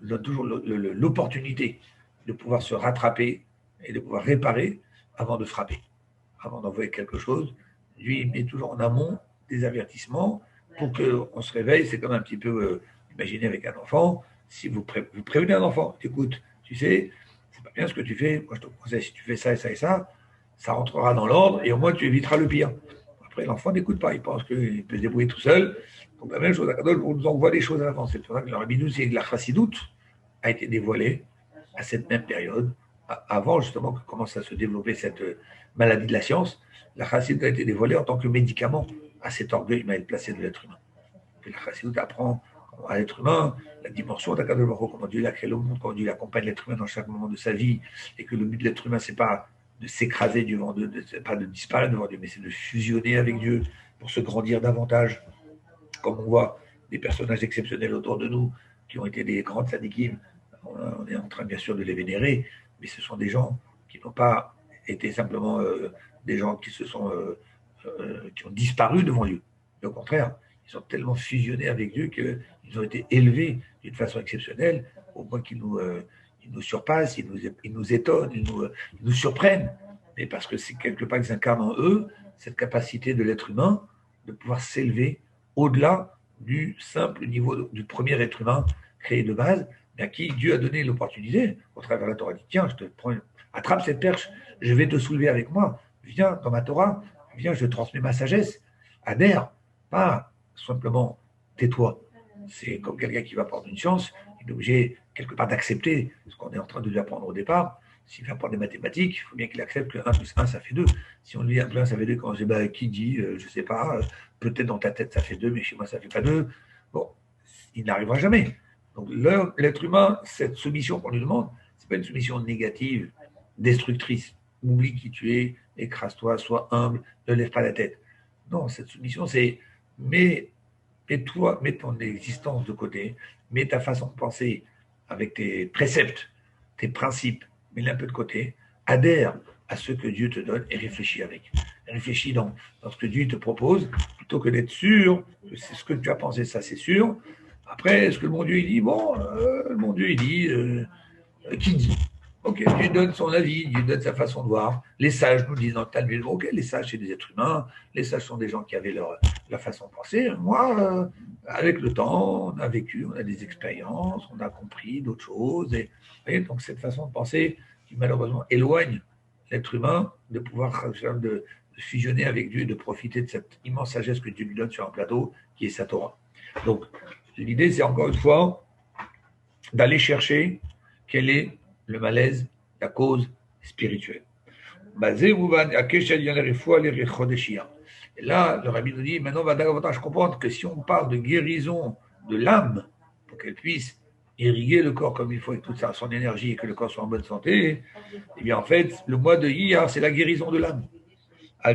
donne toujours l'opportunité de pouvoir se rattraper et de pouvoir réparer avant de frapper, avant d'envoyer quelque chose. Lui, il met toujours en amont des avertissements pour qu'on se réveille. C'est comme un petit peu, imaginez avec un enfant, si vous prévenez un enfant, écoute, tu sais, c'est pas bien ce que tu fais, moi je te conseille, si tu fais ça et ça et ça, ça rentrera dans l'ordre et au moins tu éviteras le pire. Après, l'enfant n'écoute pas, il pense qu'il peut se débrouiller tout seul. Donc la même chose, on nous envoie des choses à l'avance. C'est pour ça que le rabbi nous dit que la chassidoute a été dévoilée à cette même période, avant justement que commence à se développer cette maladie de la science. La chassidoute a été dévoilée en tant que médicament à cet orgueil mal placé de l'être humain. Et la chassidoute apprend à l'être humain la dimension d'Akadosh Baruch Hu, comment Dieu l'a créé le monde, comment Dieu accompagne l'être humain dans chaque moment de sa vie, et que le but de l'être humain, c'est pas de s'écraser devant Dieu, pas de disparaître devant Dieu, mais c'est de fusionner avec Dieu pour se grandir davantage. Comme on voit des personnages exceptionnels autour de nous qui ont été des grandes sadikim, on est en train bien sûr de les vénérer, mais ce sont des gens qui n'ont pas été simplement des gens qui qui ont disparu devant Dieu. Mais au contraire, ils sont tellement fusionnés avec Dieu qu'ils ont été élevés d'une façon exceptionnelle, au point qu'ils nous surpassent, ils nous étonnent, ils nous surprennent. Mais parce que c'est quelque part qu'ils incarnent en eux cette capacité de l'être humain de pouvoir s'élever au-delà du simple niveau du premier être humain créé de base, mais à qui Dieu a donné l'opportunité, au travers de la Torah, dit tiens, je te prends, attrape cette perche, je vais te soulever avec moi, viens dans ma Torah, viens, je transmets ma sagesse, adhère, pas simplement tais-toi. C'est comme quelqu'un qui va prendre une science, il est obligé quelque part d'accepter ce qu'on est en train de lui apprendre au départ. S'il vient prendre des mathématiques, il faut bien qu'il accepte que 1 plus 1, ça fait 2. Si on lui dit 1 plus 1, ça fait 2, quand on dit, qui dit, je ne sais pas, peut-être dans ta tête, ça fait 2, mais chez moi, ça ne fait pas 2. Bon, il n'arrivera jamais. Donc, l'être humain, cette soumission qu'on lui demande, ce n'est pas une soumission négative, destructrice. Oublie qui tu es, écrase-toi, sois humble, ne lève pas la tête. Non, cette soumission, c'est mets ton existence de côté, mets ta façon de penser avec tes préceptes, tes principes, mets-les un peu de côté, adhère à ce que Dieu te donne et réfléchis avec. Réfléchis dans ce que Dieu te propose, plutôt que d'être sûr que c'est ce que tu as pensé, ça c'est sûr. Après, est-ce que le bon Dieu il dit, bon, le bon Dieu il dit, qui dit? Ok, Dieu donne son avis, Dieu donne sa façon de voir. Les sages nous disent dans le Talmud, ok, les sages c'est des êtres humains, les sages sont des gens qui avaient leur façon de penser. Moi, avec le temps, on a vécu, on a des expériences, on a compris d'autres choses. Et donc cette façon de penser qui malheureusement éloigne l'être humain de pouvoir de fusionner avec Dieu et de profiter de cette immense sagesse que Dieu lui donne sur un plateau qui est sa Torah. Donc l'idée c'est encore une fois d'aller chercher quel est le malaise, la cause spirituelle. Et là, le rabbi nous dit, maintenant, on va davantage comprendre que si on parle de guérison de l'âme, pour qu'elle puisse irriguer le corps comme il faut avec toute son énergie et que le corps soit en bonne santé, eh bien, en fait, le mois de Iyar, c'est la guérison de l'âme. Le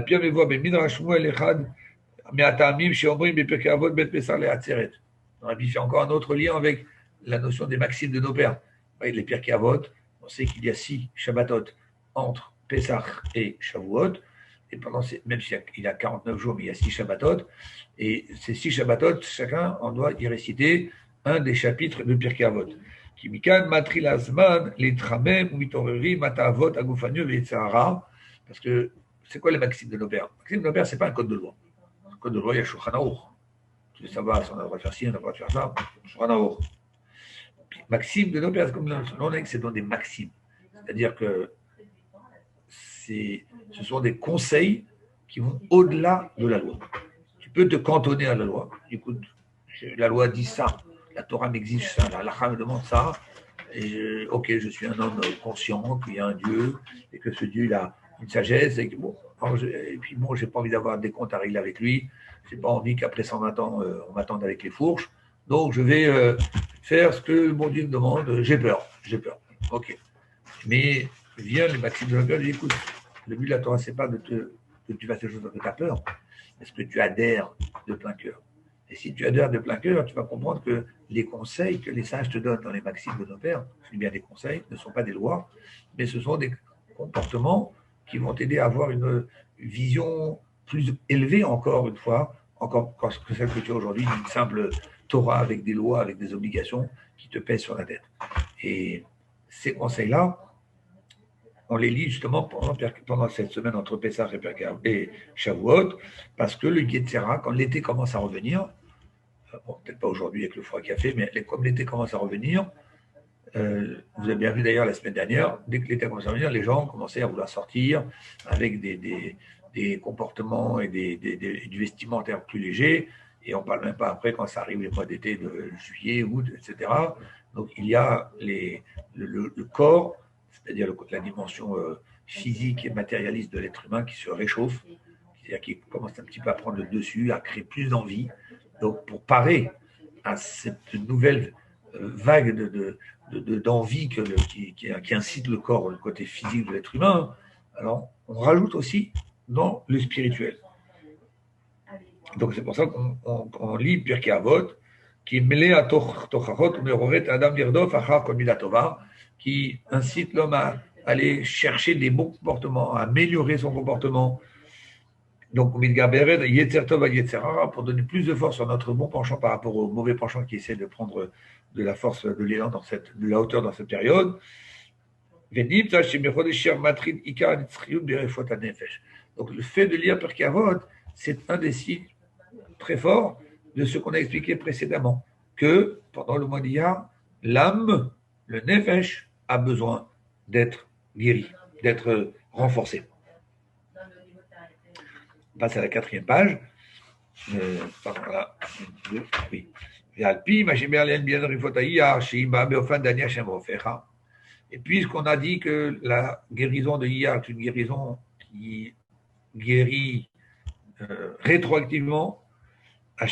rabbi fait encore un autre lien avec la notion des maximes de nos pères. Les Pirkei Avot, on sait qu'il y a 6 Shabbatot entre Pesach et Shavuot, et pendant même s'il y a 49 jours, mais il y a 6 Shabbatot, et ces 6 Shabbatot, chacun en doit y réciter un des chapitres de Pirkei Avot. Qui mikan matri lazman litramem mitoreri matavot agufanu ve'etzara, parce que c'est quoi les maximes de nos pères? Les maximes de nos pères, c'est pas un code de loi. Un code de loi, il y a Shulchan Aruch. Tu veux savoir si on a le droit de faire ci, on a le droit de faire ça, Shulchan Aruch. Maximes de nos pères, comme l'on dit, c'est dans des maximes. C'est-à-dire que ce sont des conseils qui vont au-delà de la loi. Tu peux te cantonner à la loi. Écoute, la loi dit ça, la Torah m'exige ça, la halakha me demande ça, et ok, je suis un homme conscient qu'il y a un Dieu, et que ce Dieu il a une sagesse, et que bon, Et puis bon, j'ai pas envie d'avoir des comptes à régler avec lui. J'ai pas envie qu'après 120 ans, on m'attende avec les fourches. Donc je vais faire ce que le bon Dieu me demande. J'ai peur. Ok. Mais viens, les maximes de la gueule, écoute, le but de la Torah, c'est pas que tu fasses les choses parce que tu as peur, mais que tu adhères de plein cœur. Et si tu adhères de plein cœur, tu vas comprendre que les conseils que les sages te donnent dans les maximes de nos pères, je dis bien des conseils, ne sont pas des lois, mais ce sont des comportements qui vont t'aider à avoir une vision plus élevée, encore une fois, encore que celle que tu as aujourd'hui, d'une simple Torah avec des lois, avec des obligations qui te pèsent sur la tête. Et ces conseils-là, on les lit justement pendant cette semaine entre Pessah et Shavuot, parce que le Yetzera, quand l'été commence à revenir, bon, peut-être pas aujourd'hui avec le froid qu'il a fait, mais comme l'été commence à revenir, vous avez bien vu d'ailleurs la semaine dernière, dès que l'été commence à revenir, les gens commençaient à vouloir sortir avec des comportements et du vestimentaire plus léger, et on ne parle même pas après quand ça arrive les mois d'été de juillet, août, etc. Donc il y a le corps, c'est-à-dire la dimension physique et matérialiste de l'être humain qui se réchauffe, c'est-à-dire qui commence un petit peu à prendre le dessus, à créer plus d'envie. Donc pour parer à cette nouvelle vague d'envie qui incite le corps, le côté physique de l'être humain, alors on rajoute aussi dans le spirituel. Donc c'est pour ça qu'on lit Pirkei Avot, qui mêlé à Tochachot, Adam Lirdof, Achar Komilatova, qui incite l'homme à aller chercher des bons comportements, à améliorer son comportement. Donc, pour donner plus de force sur notre bon penchant par rapport au mauvais penchant qui essaie de prendre de la force, de l'élan, de la hauteur dans cette période. Donc, le fait de lire Pirkei Avot, c'est un des signes très forts de ce qu'on a expliqué précédemment, que pendant le mois d'Iyar, l'âme, le nefesh, a besoin d'être guéri, d'être renforcé. On passe à la 4e page. Pardon, là. Oui. Et puisqu'on a dit que la guérison de Iyar est une guérison qui guérit rétroactivement, et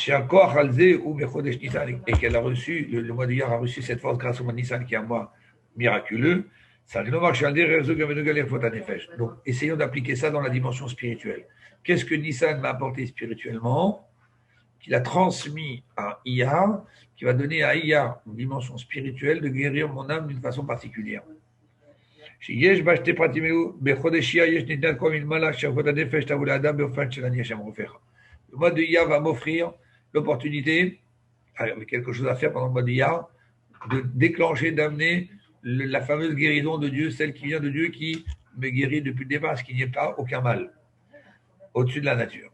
qu'elle a reçu, le mois d'Iyar a reçu cette force grâce au mois de Nissan qui est un mois miraculeux, donc essayons d'appliquer ça dans la dimension spirituelle. Qu'est-ce que Nissan m'a apporté spirituellement, qu'il a transmis à Iyar, qui va donner à Iyar une dimension spirituelle de guérir mon âme d'une façon particulière. Le mois de Iyar va m'offrir l'opportunité, avec quelque chose à faire pendant le mois d'Iyar, de déclencher, d'amener la fameuse guérison de Dieu, celle qui vient de Dieu, qui me guérit depuis le départ, ce qu'il n'y ait pas aucun mal au-dessus de la nature.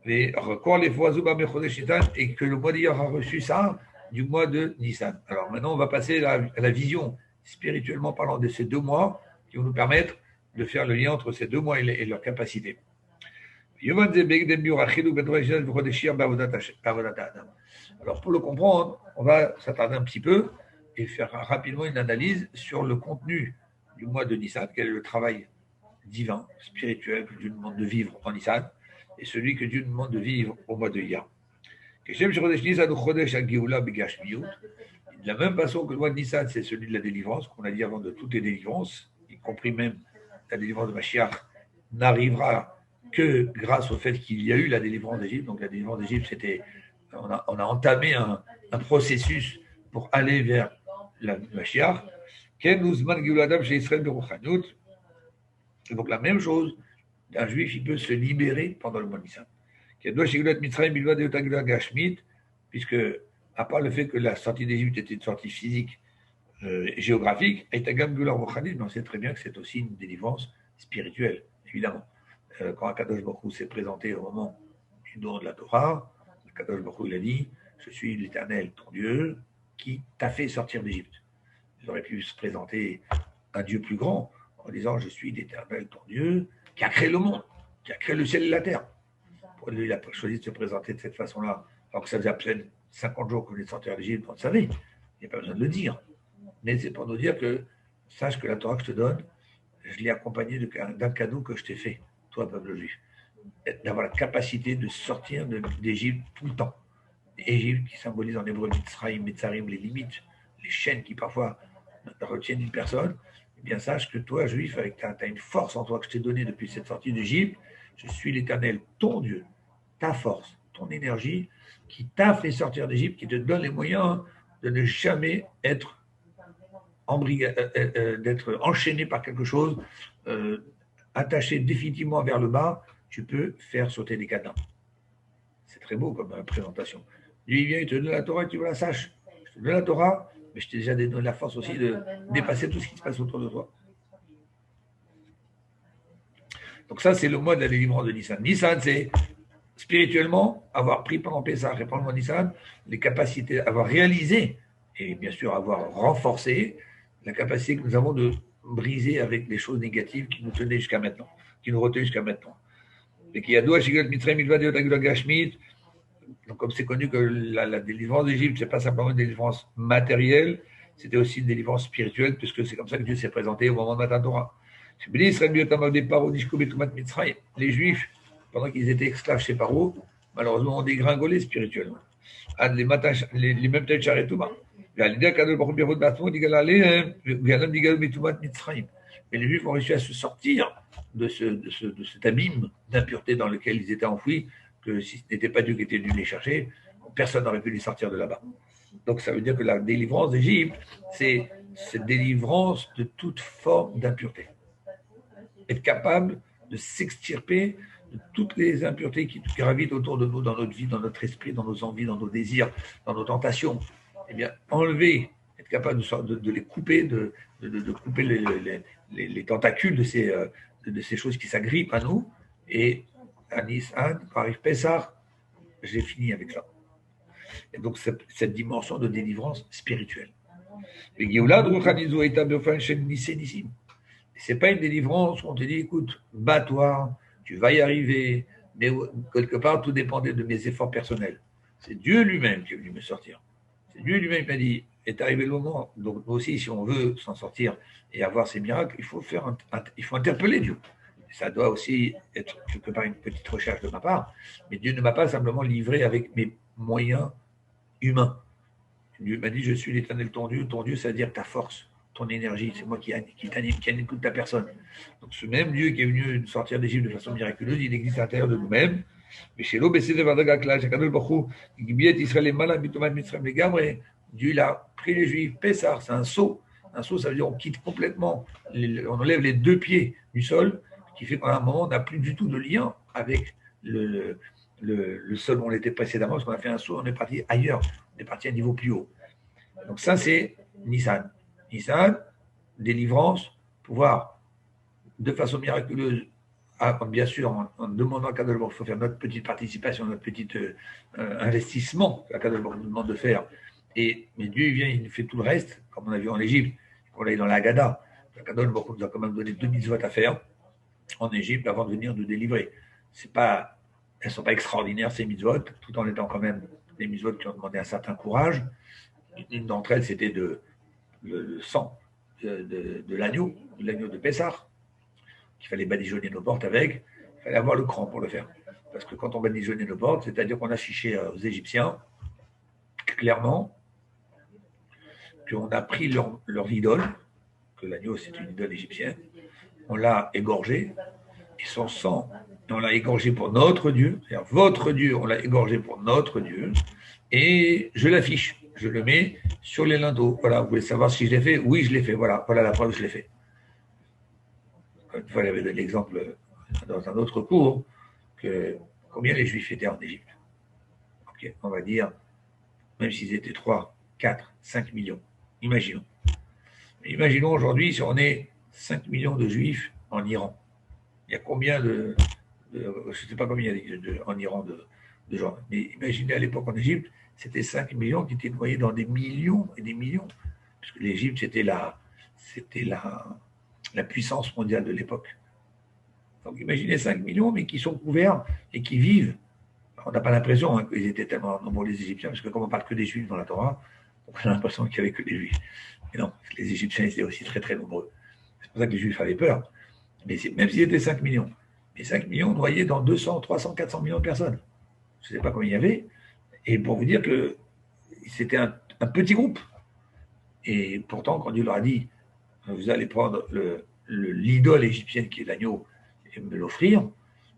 Et que le mois d'Iyar a reçu ça du mois de Nissan. Alors maintenant, on va passer à la vision, spirituellement parlant, de ces 2 mois qui vont nous permettre de faire le lien entre ces 2 mois et leur capacité. Alors pour le comprendre, on va s'attarder un petit peu et faire rapidement une analyse sur le contenu du mois de Nissan, quel est le travail divin, spirituel que Dieu nous demande de vivre en Nissan, et celui que Dieu nous demande de vivre au mois de Iyar. De la même façon que le mois de Nissan, c'est celui de la délivrance, qu'on a dit avant de toutes les délivrances, y compris même la délivrance de Mashiach, n'arrivera que grâce au fait qu'il y a eu la délivrance d'Égypte. Donc la délivrance d'Égypte, c'était, on a entamé un processus pour aller vers la Mashiach. Et donc la même chose, un juif, il peut se libérer pendant le mois de Nissan. Puisque, à part le fait que la sortie d'Égypte était une sortie physique, géographique, mais on sait très bien que c'est aussi une délivrance spirituelle, évidemment. Quand Akadosh Baruch Hu s'est présenté au moment du don de la Torah, Akadosh Baruch Hu, il a dit « Je suis l'Éternel, ton Dieu, qui t'a fait sortir d'Égypte ». Il aurait pu se présenter un Dieu plus grand en disant « Je suis l'Éternel, ton Dieu, qui a créé le monde, qui a créé le ciel et la terre ». Pour lui, il a choisi de se présenter de cette façon-là, alors que ça faisait à peine 50 jours qu'on est sorti d'Égypte, on le savait. Il n'y a pas besoin de le dire. Mais c'est pour nous dire que, sache que la Torah que je te donne, je l'ai accompagnée d'un cadeau que je t'ai fait. toi, peuple juif, d'avoir la capacité de sortir d'Égypte tout le temps. Égypte qui symbolise en hébreu Mitzrayim, Metzarim, les limites, les chaînes qui parfois retiennent une personne, eh bien sache que toi, juif, tu as une force en toi que je t'ai donnée depuis cette sortie d'Égypte. Je suis l'Éternel, ton Dieu, ta force, ton énergie, qui t'a fait sortir d'Égypte, qui te donne les moyens de ne jamais être d'être enchaîné par quelque chose, attaché définitivement vers le bas, tu peux faire sauter des cadenas. C'est très beau comme présentation. Lui, il vient, il te donne la Torah et tu veux la sache. Je te donne la Torah, mais je t'ai déjà donné la force aussi de dépasser tout ce qui se passe autour de toi. Donc ça, c'est le mois de la délivrance de Nissan. Nissan, c'est spirituellement avoir pris pendant Pessah et pendant le mois de Nissan les capacités, avoir réalisé et bien sûr avoir renforcé la capacité que nous avons de briser avec les choses négatives qui nous tenaient jusqu'à maintenant, qui nous retenaient jusqu'à maintenant. Et qu'il y a deux donc, comme c'est connu que la délivrance d'Égypte, ce n'est pas simplement une délivrance matérielle, c'était aussi une délivrance spirituelle, puisque c'est comme ça que Dieu s'est présenté au moment de Matan Torah. Les Juifs, pendant qu'ils étaient esclaves chez Paro, malheureusement, ont dégringolé spirituellement. Les mêmes têtes charrées tout bas. Mais les Juifs ont réussi à se sortir de cet abîme d'impureté dans lequel ils étaient enfouis, que si ce n'était pas Dieu qui était venu les chercher, personne n'aurait pu les sortir de là-bas. Donc ça veut dire que la délivrance d'Égypte, c'est cette délivrance de toute forme d'impureté. Être capable de s'extirper de toutes les impuretés qui gravitent autour de nous, dans notre vie, dans notre esprit, dans nos envies, dans nos désirs, dans nos tentations. Eh bien, enlever, être capable de les couper, de couper les tentacules de ces choses qui s'agrippent à nous. Et à Nissan, par Pessah, j'ai fini avec ça. Et donc, cette dimension de délivrance spirituelle. Ce n'est pas une délivrance où on te dit, écoute, bats-toi, tu vas y arriver, mais quelque part, tout dépendait de mes efforts personnels. C'est Dieu lui-même qui est venu me sortir. C'est Dieu lui-même qui m'a dit, est arrivé le moment, donc nous aussi, si on veut s'en sortir et avoir ces miracles, il faut interpeller Dieu. Ça doit aussi être quelque part une petite recherche de ma part, mais Dieu ne m'a pas simplement livré avec mes moyens humains. Dieu m'a dit, je suis l'Éternel ton Dieu, c'est-à-dire ta force, ton énergie, c'est moi qui t'anime, qui anime toute ta personne. Donc ce même Dieu qui est venu nous sortir d'Égypte de façon miraculeuse, il existe à l'intérieur de nous-mêmes. Mais chez Dieu il a pris les Juifs, Pessah, c'est un saut. Un saut, ça veut dire on quitte complètement, on enlève les deux pieds du sol, qui fait qu'à un moment, on n'a plus du tout de lien avec le sol où on était précédemment, parce qu'on a fait un saut, on est parti ailleurs, on est parti à un niveau plus haut. Donc ça, c'est Nissan. Nissan, délivrance, pouvoir, de façon miraculeuse, bien sûr, en demandant à Kadosh Baruch Hu, il faut faire notre petite participation, notre petit investissement que Kadosh Baruch Hu nous demande de faire. Mais Dieu, il vient, il fait tout le reste, comme on a vu en Égypte, qu'on a eu dans la Haggadah. Kadosh Baruch Hu nous a quand même donné 2 mitzvot à faire en Égypte avant de venir nous délivrer. Elles ne sont pas extraordinaires, ces mitzvot, tout en étant quand même des mitzvot qui ont demandé un certain courage. Une d'entre elles, c'était le sang de l'agneau de Pessah, qu'il fallait badigeonner nos portes avec. Il fallait avoir le cran pour le faire. Parce que quand on badigeonnait nos portes, c'est-à-dire qu'on a affiché aux Égyptiens, clairement, qu'on a pris leur idole, que l'agneau c'est une idole égyptienne, on l'a égorgé, et son sang, on l'a égorgé pour notre Dieu, c'est-à-dire votre Dieu, on l'a égorgé pour notre Dieu, et je l'affiche, je le mets sur les linteaux. Voilà, vous voulez savoir si je l'ai fait? Oui, je l'ai fait, voilà la preuve, je l'ai fait. Une fois, j'avais donné l'exemple dans un autre cours, que combien les Juifs étaient en Égypte. Okay, on va dire, même s'ils étaient 3, 4, 5 millions, imaginons. Imaginons aujourd'hui si on est 5 millions de Juifs en Iran. Il y a combien je ne sais pas combien il y a en Iran de gens, mais imaginez à l'époque en Égypte, c'était 5 millions qui étaient noyés dans des millions et des millions. Parce que l'Égypte, c'était la puissance mondiale de l'époque. Donc imaginez 5 millions, mais qui sont couverts et qui vivent. On n'a pas l'impression qu'ils étaient tellement nombreux les Égyptiens, parce que comme on ne parle que des Juifs dans la Torah, on a l'impression qu'il n'y avait que des Juifs. Mais non, les Égyptiens étaient aussi très très nombreux. C'est pour ça que les Juifs avaient peur. Mais même s'ils étaient 5 millions, Et 5 millions noyés dans 200, 300, 400 millions de personnes. Je ne sais pas combien il y avait. Et pour vous dire que c'était un petit groupe. Et pourtant, quand Dieu leur a dit, vous allez prendre l'idole égyptienne qui est l'agneau et me l'offrir,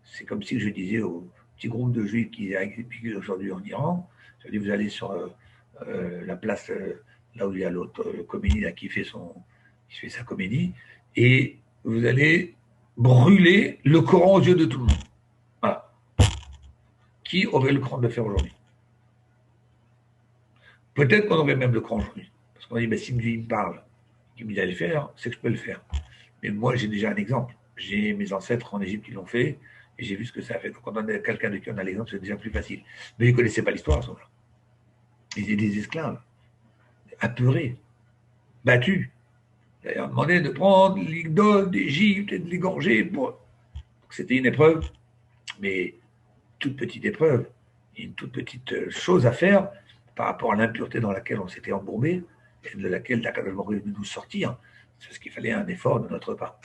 c'est comme si je disais au petit groupe de juifs qui est aujourd'hui en Iran, je dis, vous allez sur la place là où il y a l'autre comédie là, qui fait sa comédie, et vous allez brûler le Coran aux yeux de tout le monde. Voilà. Qui aurait le cran de le faire aujourd'hui? Peut-être qu'on aurait même le cran aujourd'hui. Parce qu'on dit, ben, si Dieu me parle, qu'il me dit d'aller le faire, c'est que je peux le faire. Mais moi, j'ai déjà un exemple. J'ai mes ancêtres en Égypte qui l'ont fait, et j'ai vu ce que ça a fait. Donc, quand on a quelqu'un de qui on a l'exemple, c'est déjà plus facile. Mais ils ne connaissaient pas l'histoire à ce moment-là. Ils étaient des esclaves, apeurés, battus. Ils ont demandé de prendre l'idole d'Égypte et de l'égorger. C'était une épreuve, mais toute petite épreuve, une toute petite chose à faire par rapport à l'impureté dans laquelle on s'était embourbé et de laquelle Akadosh Baruch Hu est venu nous sortir. C'est ce qu'il fallait un effort de notre part.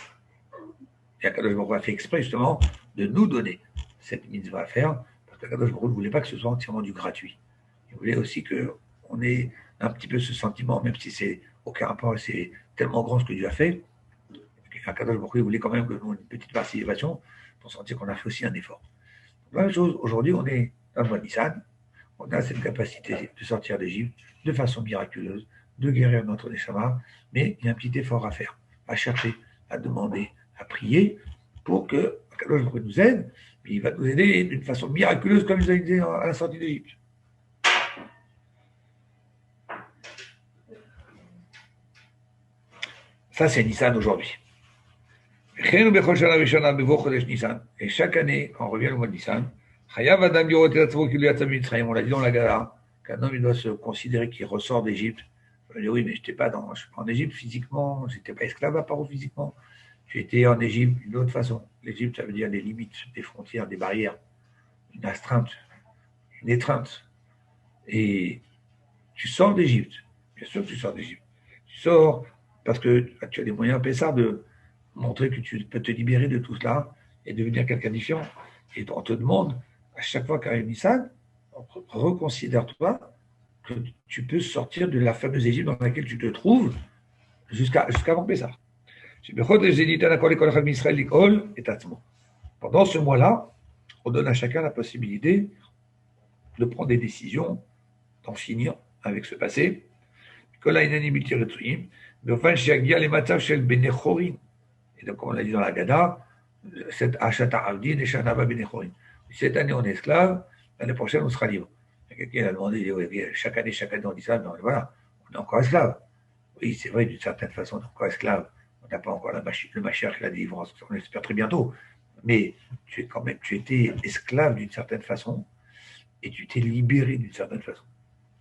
Et Akadosh Baruch Hu a fait exprès justement de nous donner cette mitzvah à faire, parce qu'Akadosh Baruch Hu ne voulait pas que ce soit entièrement du gratuit. Il voulait aussi qu'on ait un petit peu ce sentiment, même si c'est aucun rapport, c'est tellement grand ce que Dieu a fait, Akadosh Baruch Hu voulait quand même que nous ayons une petite participation pour sentir qu'on a fait aussi un effort. La même chose, aujourd'hui, on est dans le mois de Nissan, on a cette capacité de sortir d'Égypte de façon miraculeuse, de guérir notre neshama, mais il y a un petit effort à faire, à chercher, à demander, à prier pour que Akadosh Baruch Hu nous aide, mais il va nous aider d'une façon miraculeuse comme il nous a aidé à la sortie d'Égypte. Ça, c'est Nissan aujourd'hui. Et chaque année, quand on revient le mois de Nissan, on l'a dit dans la Gala, qu'un homme il doit se considérer qu'il ressort d'Égypte. Je dis oui, mais je n'étais pas en Égypte physiquement, je n'étais pas esclave à part physiquement. J'étais en Égypte d'une autre façon. L'Égypte, ça veut dire des limites, des frontières, des barrières, une astreinte, une étreinte. Et tu sors d'Égypte. Bien sûr que tu sors d'Égypte. Tu sors parce que tu as des moyens Pessar de montrer que tu peux te libérer de tout cela et devenir quelqu'un de différent. Et on te demande, à chaque fois qu'arrive Nissan, reconsidère-toi que tu peux sortir de la fameuse Égypte dans laquelle tu te trouves jusqu'avant Pessah. Pendant ce mois-là, on donne à chacun la possibilité de prendre des décisions, d'en finir avec ce passé. Et donc, comme on l'a dit dans la Gada, cette année on est esclave, l'année prochaine on sera libre. Quelqu'un a demandé, chaque année on dit ça, voilà, on est encore esclave. Oui, c'est vrai, d'une certaine façon, on est encore esclave. On n'a pas encore le Mashiach, la délivrance, on l'espère très bientôt. Mais tu étais esclave d'une certaine façon et tu t'es libéré d'une certaine façon.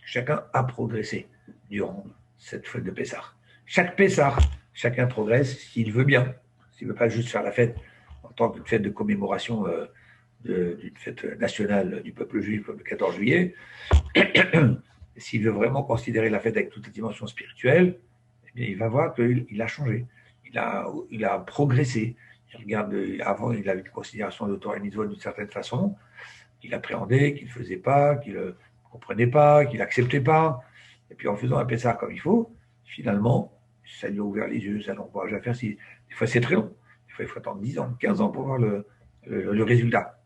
Chacun a progressé durant cette fête de Pessah. Chaque Pessah, chacun progresse s'il veut bien. S'il ne veut pas juste faire la fête en tant qu'une fête de commémoration d'une fête nationale du peuple juif le 14 juillet, s'il veut vraiment considérer la fête avec toute la dimension spirituelle, eh bien, il va voir qu'il a changé, il a progressé. Il regarde, avant, il avait une considération de Torah et Mitzvot d'une certaine façon, qu'il appréhendait, qu'il ne faisait pas, qu'il ne comprenait pas, qu'il n'acceptait pas. Et puis en faisant un Pessah comme il faut, finalement, ça lui a ouvert les yeux, ça l'encourage à faire. Des fois, c'est très long. Des fois, il faut attendre 10 ans, 15 ans pour voir le résultat.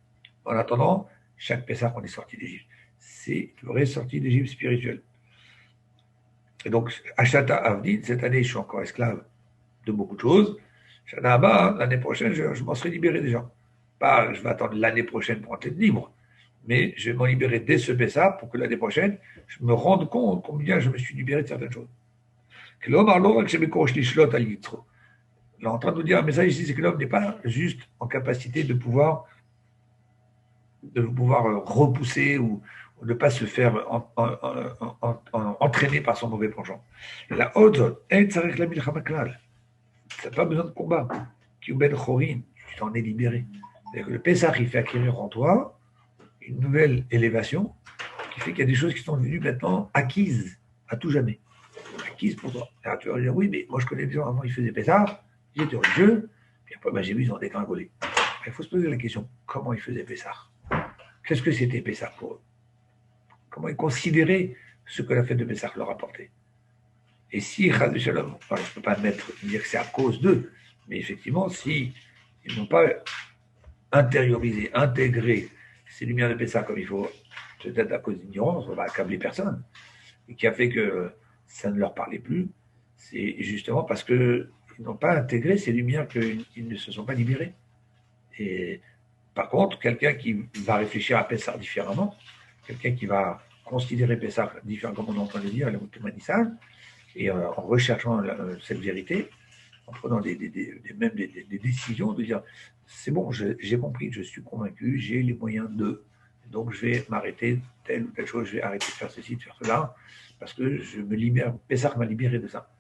En attendant, chaque Pessah qu'on est sorti d'Égypte, c'est une vraie sortie d'Égypte spirituelle. Et donc, Achata Avdin, cette année, je suis encore esclave de beaucoup de choses. Shana Abba, l'année prochaine, je m'en serai libéré déjà. Pas, je vais attendre l'année prochaine pour être libre, mais je vais m'en libérer dès ce Pessah pour que l'année prochaine, je me rende compte combien je me suis libéré de certaines choses. L'homme est en train de nous dire un message ici, c'est que l'homme n'est pas juste en capacité de pouvoir repousser ou ne pas se faire entraîner par son mauvais penchant. La haute, ça n'a pas besoin de combat. Tu t'en es libéré. C'est-à-dire que le Pessah, il fait acquérir en toi une nouvelle élévation qui fait qu'il y a des choses qui sont devenues maintenant acquises à tout jamais. Acquises pour toi. Alors, tu vas dire, oui, mais moi je connais des gens, avant ils faisaient Pessah, ils étaient religieux, puis après, j'ai vu, ils ont dégringolé. il faut se poser la question, comment ils faisaient Pessah? Qu'est-ce que c'était Pessah pour eux? Comment ils considéraient ce que la fête de Pessah leur apportait? Et si, je ne peux pas dire que c'est à cause d'eux, mais effectivement, si ils n'ont pas intériorisé, intégré ces lumières de Pessah comme il faut, peut-être à cause d'ignorance, on va accabler personne, et qui a fait que ça ne leur parlait plus, c'est justement parce qu'ils n'ont pas intégré ces lumières qu'ils ne se sont pas libérés. Et par contre, quelqu'un qui va réfléchir à Pessah différemment, quelqu'un qui va considérer Pessah différemment, comme on entend le dire, et en recherchant cette vérité, en prenant même des décisions, de dire c'est bon, j'ai compris, je suis convaincu, j'ai les moyens de, donc je vais m'arrêter telle ou telle chose, je vais arrêter de faire ceci, de faire cela, parce que je me libère, Pessah m'a libéré de ça.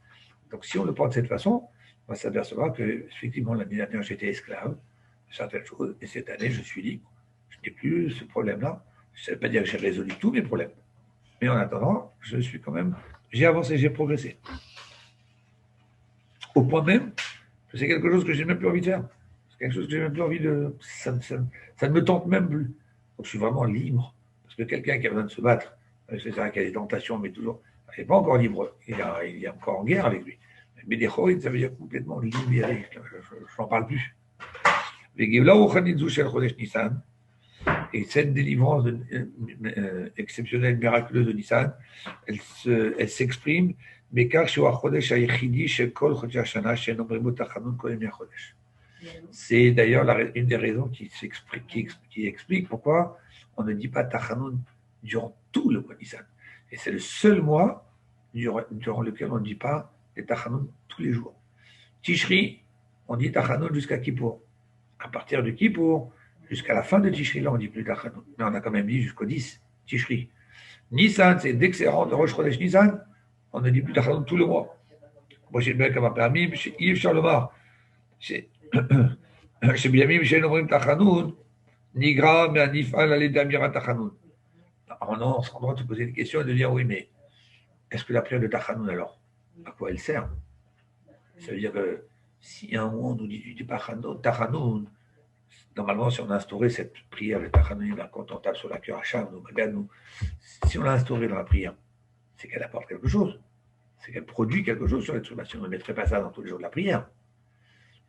Donc si on le prend de cette façon, on va s'apercevoir que effectivement l'année dernière j'étais esclave de certaines choses, et cette année je suis libre. Je n'ai plus ce problème-là. Ça ne veut pas dire que j'ai résolu tous mes problèmes. Mais en attendant, je suis quand même, j'ai avancé, j'ai progressé. Au point même que c'est quelque chose que je n'ai même plus envie de faire. C'est quelque chose que je n'ai même plus envie de. Ça ne me tente même plus. Donc je suis vraiment libre. Parce que quelqu'un qui a besoin de se battre, c'est vrai qu'il y a des tentations, mais toujours, il n'est pas encore libre. Il est encore en guerre avec lui. Mais des choïdes, ça veut dire complètement libéré. Je n'en parle plus. Et cette délivrance exceptionnelle, miraculeuse de Nissan, elle s'exprime. C'est d'ailleurs une des raisons qui explique pourquoi on ne dit pas Tachanun durant tout le mois Nissan. Et c'est le seul mois durant lequel on ne dit pas les Tachanun tous les jours. Tishri, on dit Tachanun jusqu'à Kippour. À partir de Kippour, jusqu'à la fin de Tishri, là on ne dit plus Tachanun. Mais on a quand même dit jusqu'au 10, Tishri. Nissan, c'est dès que c'est rentré Rosh Chodesh Nissan, on ne dit plus Tachanun tout le mois. Moi j'ai bien comme un permis, chez Yves Charlemar, chez Biamim, chez Nomrim Tachanun, Nigra, mais Anifal, allez d'Amira Tachanun. On se rendra de se poser une question et de dire oui, mais est-ce que la prière de Tachanun alors, à quoi elle sert? Ça veut dire que si un mois on nous dit du Tachanun, normalement si on a instauré cette prière de Tachanun, quand on tape sur la cœur Hacham, nous Magan, si on l'a instaurée dans la prière, c'est qu'elle apporte quelque chose. C'est qu'elle produit quelque chose sur l'être humain. Si on ne mettrait pas ça dans tous les jours de la prière,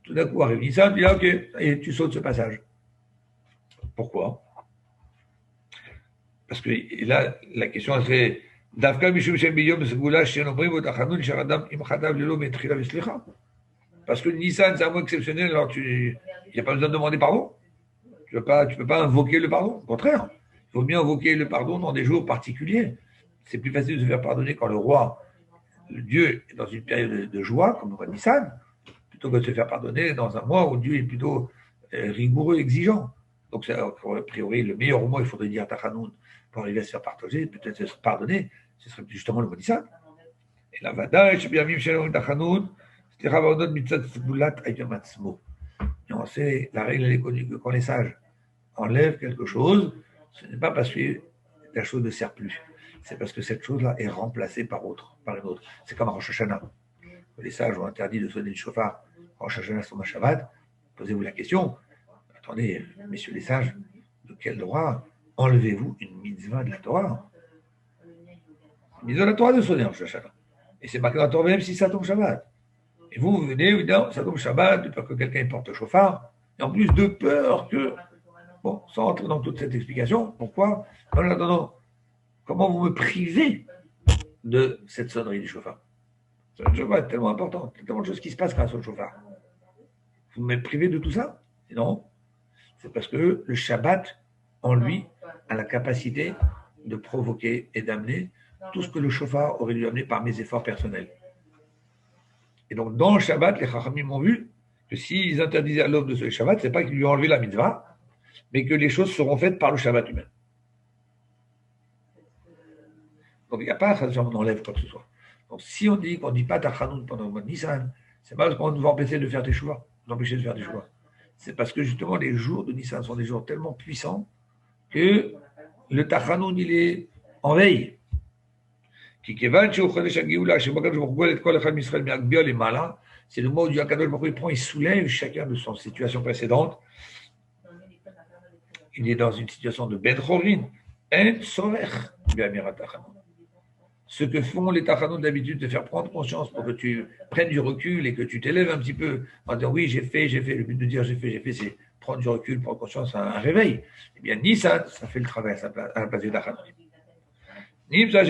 tout d'un coup arrive ça, tu dis ok, et tu sautes ce passage. Pourquoi? Parce que là, la question serait Davka Mishum Shem Biyom Segula Shenomrim Otachanun Sharadam Imchadav Lelo Metrila Veslicha. Parce que Nissan, c'est un mot exceptionnel, alors il n'y a pas besoin de demander pardon. Tu ne peux pas invoquer le pardon. Au contraire, il vaut mieux invoquer le pardon dans des jours particuliers. C'est plus facile de se faire pardonner quand le roi, le Dieu, est dans une période de joie, comme on voit Nissan, plutôt que de se faire pardonner dans un mois où Dieu est plutôt rigoureux, exigeant. Donc, a priori, le meilleur mois, il faudrait dire Tachanun pour arriver à se faire partager, peut-être se pardonner, ce serait justement le mois Nissan. Et la Vada, je bien mis chez Tachanun, c'était Ravanot Mitzat Sbulat Ayam Atzmo. Et on sait, la règle elle est connue que quand les sages enlèvent quelque chose, ce n'est pas parce que la chose ne sert plus, c'est parce que cette chose-là est remplacée par une autre. C'est comme à Rosh Hashanah. Les sages ont interdit de sonner le shofar en Rosh Hashanah sur Shabbat. Posez-vous la question, attendez, messieurs les sages, de quel droit enlevez-vous une mitzvah de la Torah? Une mitzvah de la Torah de sonner en Rosh Hashanah. Et c'est marqué dans la Torah même si ça tombe Shabbat. Et vous venez, vous dites, non, ça tombe Shabbat, de peur que quelqu'un porte le shofar, et en plus de peur que... Bon, sans entrer dans toute cette explication, pourquoi? Non, comment vous me privez de cette sonnerie du shofar? Le shofar est tellement important, il y a tellement de choses qui se passent grâce au shofar. Vous me privez de tout ça? Et non, c'est parce que le Shabbat, en lui, a la capacité de provoquer et d'amener tout ce que le shofar aurait dû amener par mes efforts personnels. Et donc, dans le Shabbat, les Chachamim ont vu que s'ils interdisaient à l'homme de ce Shabbat, ce n'est pas qu'ils lui ont enlevé la mitzvah, mais que les choses seront faites par le Shabbat lui-même. Donc, il n'y a pas à traduire, on enlève quoi que ce soit. Donc, si on dit qu'on ne dit pas Tachanun pendant le mois de Nissan, c'est pas parce qu'on va empêcher de faire des choix, d'empêcher de faire des choix. C'est parce que justement, les jours de Nissan sont des jours tellement puissants que le Tachanun, il est en veille. C'est le mois où Dieu Akadosh Baruch Hu prend, il soulève chacun de son situation précédente il est dans une situation de Ben Chorin, En Sover, Be'amirat Tachanot. Ce que font les Tachanot d'habitude, de faire prendre conscience pour que tu prennes du recul et que tu t'élèves un petit peu en disant oui, j'ai fait. Le but de dire j'ai fait, c'est prendre du recul, prendre conscience, un réveil. Eh bien, Nissan, ça fait le travail à la place du Tachanot. Nissan,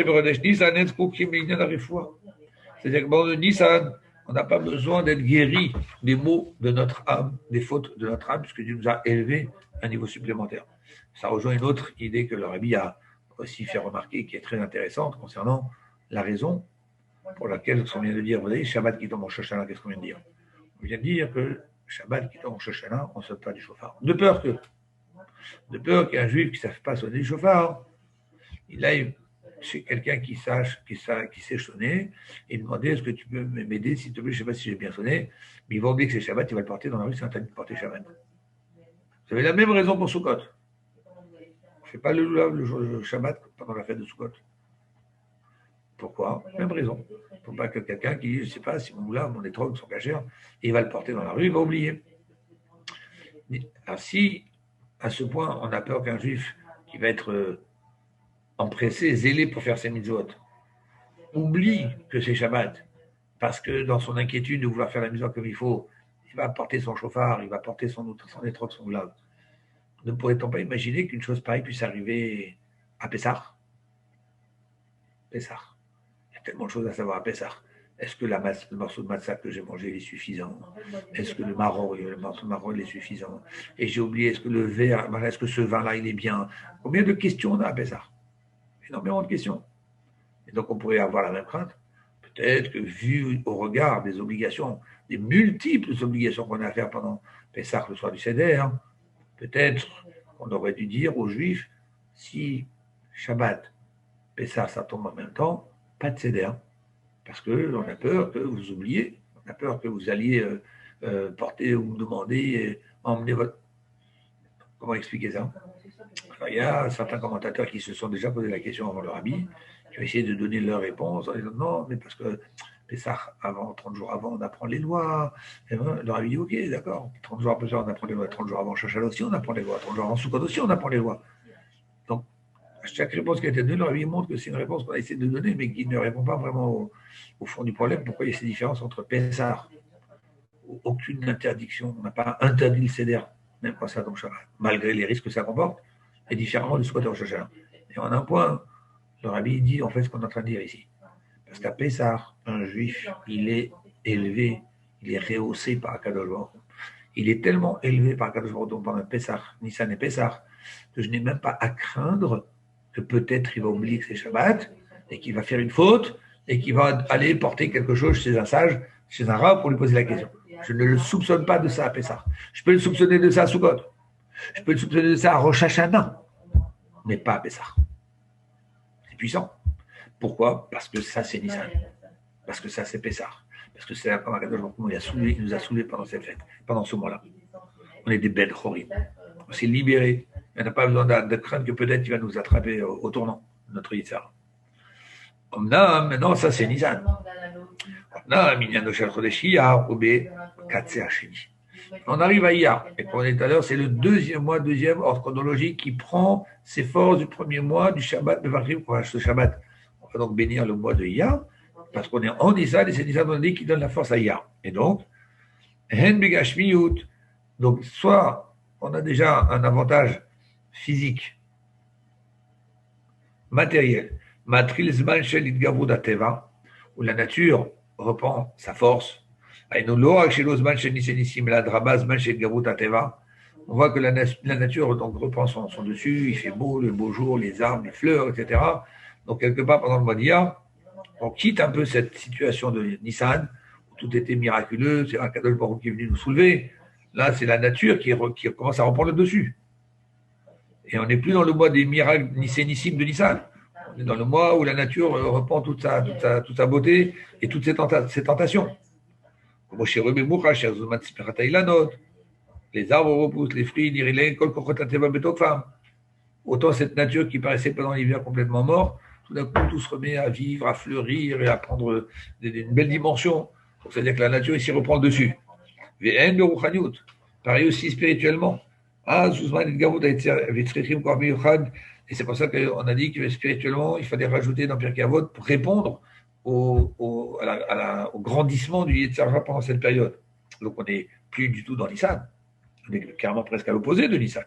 c'est-à-dire que bon, Nissan, on n'a pas besoin d'être guéri des maux de notre âme, des fautes de notre âme, puisque Dieu nous a élevés à un niveau supplémentaire. Ça rejoint une autre idée que le Rabbi a aussi fait remarquer, qui est très intéressante concernant la raison pour laquelle, ce qu'on vient de dire, vous savez, Shabbat qui tombe en Shoshana, qu'est-ce qu'on vient de dire? On vient de dire que Shabbat qui tombe en Shoshana, on ne saute pas du chauffard. De peur qu'un juif qui ne sache pas sonner du chauffard, il aille chez quelqu'un qui sait sonner, et demander est-ce que tu peux m'aider, s'il te plaît, je ne sais pas si j'ai bien sonné, mais il va oublier que c'est Shabbat, il va le porter dans la rue, c'est interdit de porter Shabbat. Vous avez la même raison pour Sukkot. On ne fait pas le Shabbat pendant la fête de Sukkot. Pourquoi? Même raison. Il ne faut pas que quelqu'un qui dit, je ne sais pas si mon moulin, mon étrog sont cachés, et il va le porter dans la rue, il va oublier. Ainsi, à ce point, on a peur qu'un juif qui va être empressé, zélé pour faire ses mitzvot, oublie que c'est Shabbat, parce que dans son inquiétude de vouloir faire la mitzvot comme il faut, il va porter son chauffard, il va porter son étrog, son glaive. Ne pourrait-on pas imaginer qu'une chose pareille puisse arriver à Pessah? Il y a tellement de choses à savoir à Pessah. Est-ce que le morceau de matzah que j'ai mangé est suffisant? Est-ce que le morceau de marron est suffisant? Et j'ai oublié, est-ce que le verre, est-ce que ce vin-là, il est bien? Combien de questions on a à Pessah? Énormément de questions. Et donc, on pourrait avoir la même crainte. Peut-être que, vu au regard des obligations, des multiples obligations qu'on a à faire pendant Pessah, le soir du Seder, peut-être qu'on aurait dû dire aux Juifs, si Shabbat, Pessah, ça tombe en même temps, pas de Seder. Parce qu'on a peur que vous oubliez, on a peur que vous alliez porter ou demander, emmener votre... Comment expliquer ça? Alors, il y a certains commentateurs qui se sont déjà posé la question avant le Rabbi, qui ont essayé de donner leur réponse en disant non, mais parce que Pessah, 30 jours avant, on apprend les lois. Et le Rabbi dit ok, d'accord, 30 jours après ça, on apprend les lois, 30 jours avant Shachal aussi, on apprend les lois, 30 jours avant Sukkot aussi, on apprend les lois. Donc, chaque réponse qui a été donnée, le Rabbi montre que c'est une réponse qu'on a essayé de donner, mais qui ne répond pas vraiment au fond du problème. Pourquoi il y a ces différences entre Pessah, où aucune interdiction, on n'a pas interdit le Seder, même quand ça tombe Shabbat, malgré les risques que ça comporte, et différemment du Sukkot et Rosh Hashanah. Et en un point, le Rabbi dit en fait ce qu'on est en train de dire ici. Parce qu'à Pessah, un juif, il est élevé, il est rehaussé par Akadosh Baruch Hu. Il est tellement élevé par Akadosh Baruch Hu pendant Pessah, Nissan et Pessah, que je n'ai même pas à craindre que peut-être il va oublier que c'est Shabbat, et qu'il va faire une faute, et qu'il va aller porter quelque chose chez un sage, chez un rab, pour lui poser la question. Je ne le soupçonne pas de ça à Pessah. Je peux le soupçonner de ça à Sukkot. Je peux le soupçonner de ça à Rosh Hashanah, mais pas à Pessah. C'est puissant. Pourquoi? Parce que ça, c'est Nissan. Parce que ça, c'est Pessah. Parce que c'est là comme Akadosh Baruch Hu, il nous a soulevés pendant cette fête, pendant ce mois-là. On est des belles chorim. On s'est libérés. On n'a pas besoin de craindre que peut-être il va nous attraper au tournant, notre Yitzhar. Maintenant, ça, c'est Nissan. On arrive à Iyar, et comme on est tout à l'heure, c'est le deuxième ordre chronologique qui prend ses forces du premier mois du Shabbat Mevarim. Ce Shabbat, on va donc bénir le mois de Iyar, parce qu'on est en Nissan, et c'est Nissan qui donne la force à Iyar. Et donc, donc soit on a déjà un avantage physique, matériel, où la nature reprend sa force. On voit que la nature donc reprend son dessus, il fait beau, le beau jour, les arbres, les fleurs, etc. Donc quelque part pendant le mois d'Iyar, on quitte un peu cette situation de Nissan, où tout était miraculeux, c'est Akadosh Baruch Hu qui est venu nous soulever. Là, c'est la nature qui commence à reprendre le dessus. Et on n'est plus dans le mois des miracles nicénissimes de Nissan. On est dans le mois où la nature reprend toute sa beauté et toutes ses tentations. Les arbres repoussent, les fruits, autant cette nature qui paraissait pendant l'hiver complètement morte, tout d'un coup tout se remet à vivre, à fleurir et à prendre une belle dimension. C'est-à-dire que la nature ici reprend le dessus. Pareil aussi spirituellement. Ah, Zuzman et Garout a été Vitrichim Korbi Yochad. Et c'est pour ça qu'on a dit que spirituellement, il fallait rajouter dans Pirkei Avot pour répondre au grandissement du Yetzirah pendant cette période. Donc on n'est plus du tout dans Nissan. On est carrément presque à l'opposé de Nissan.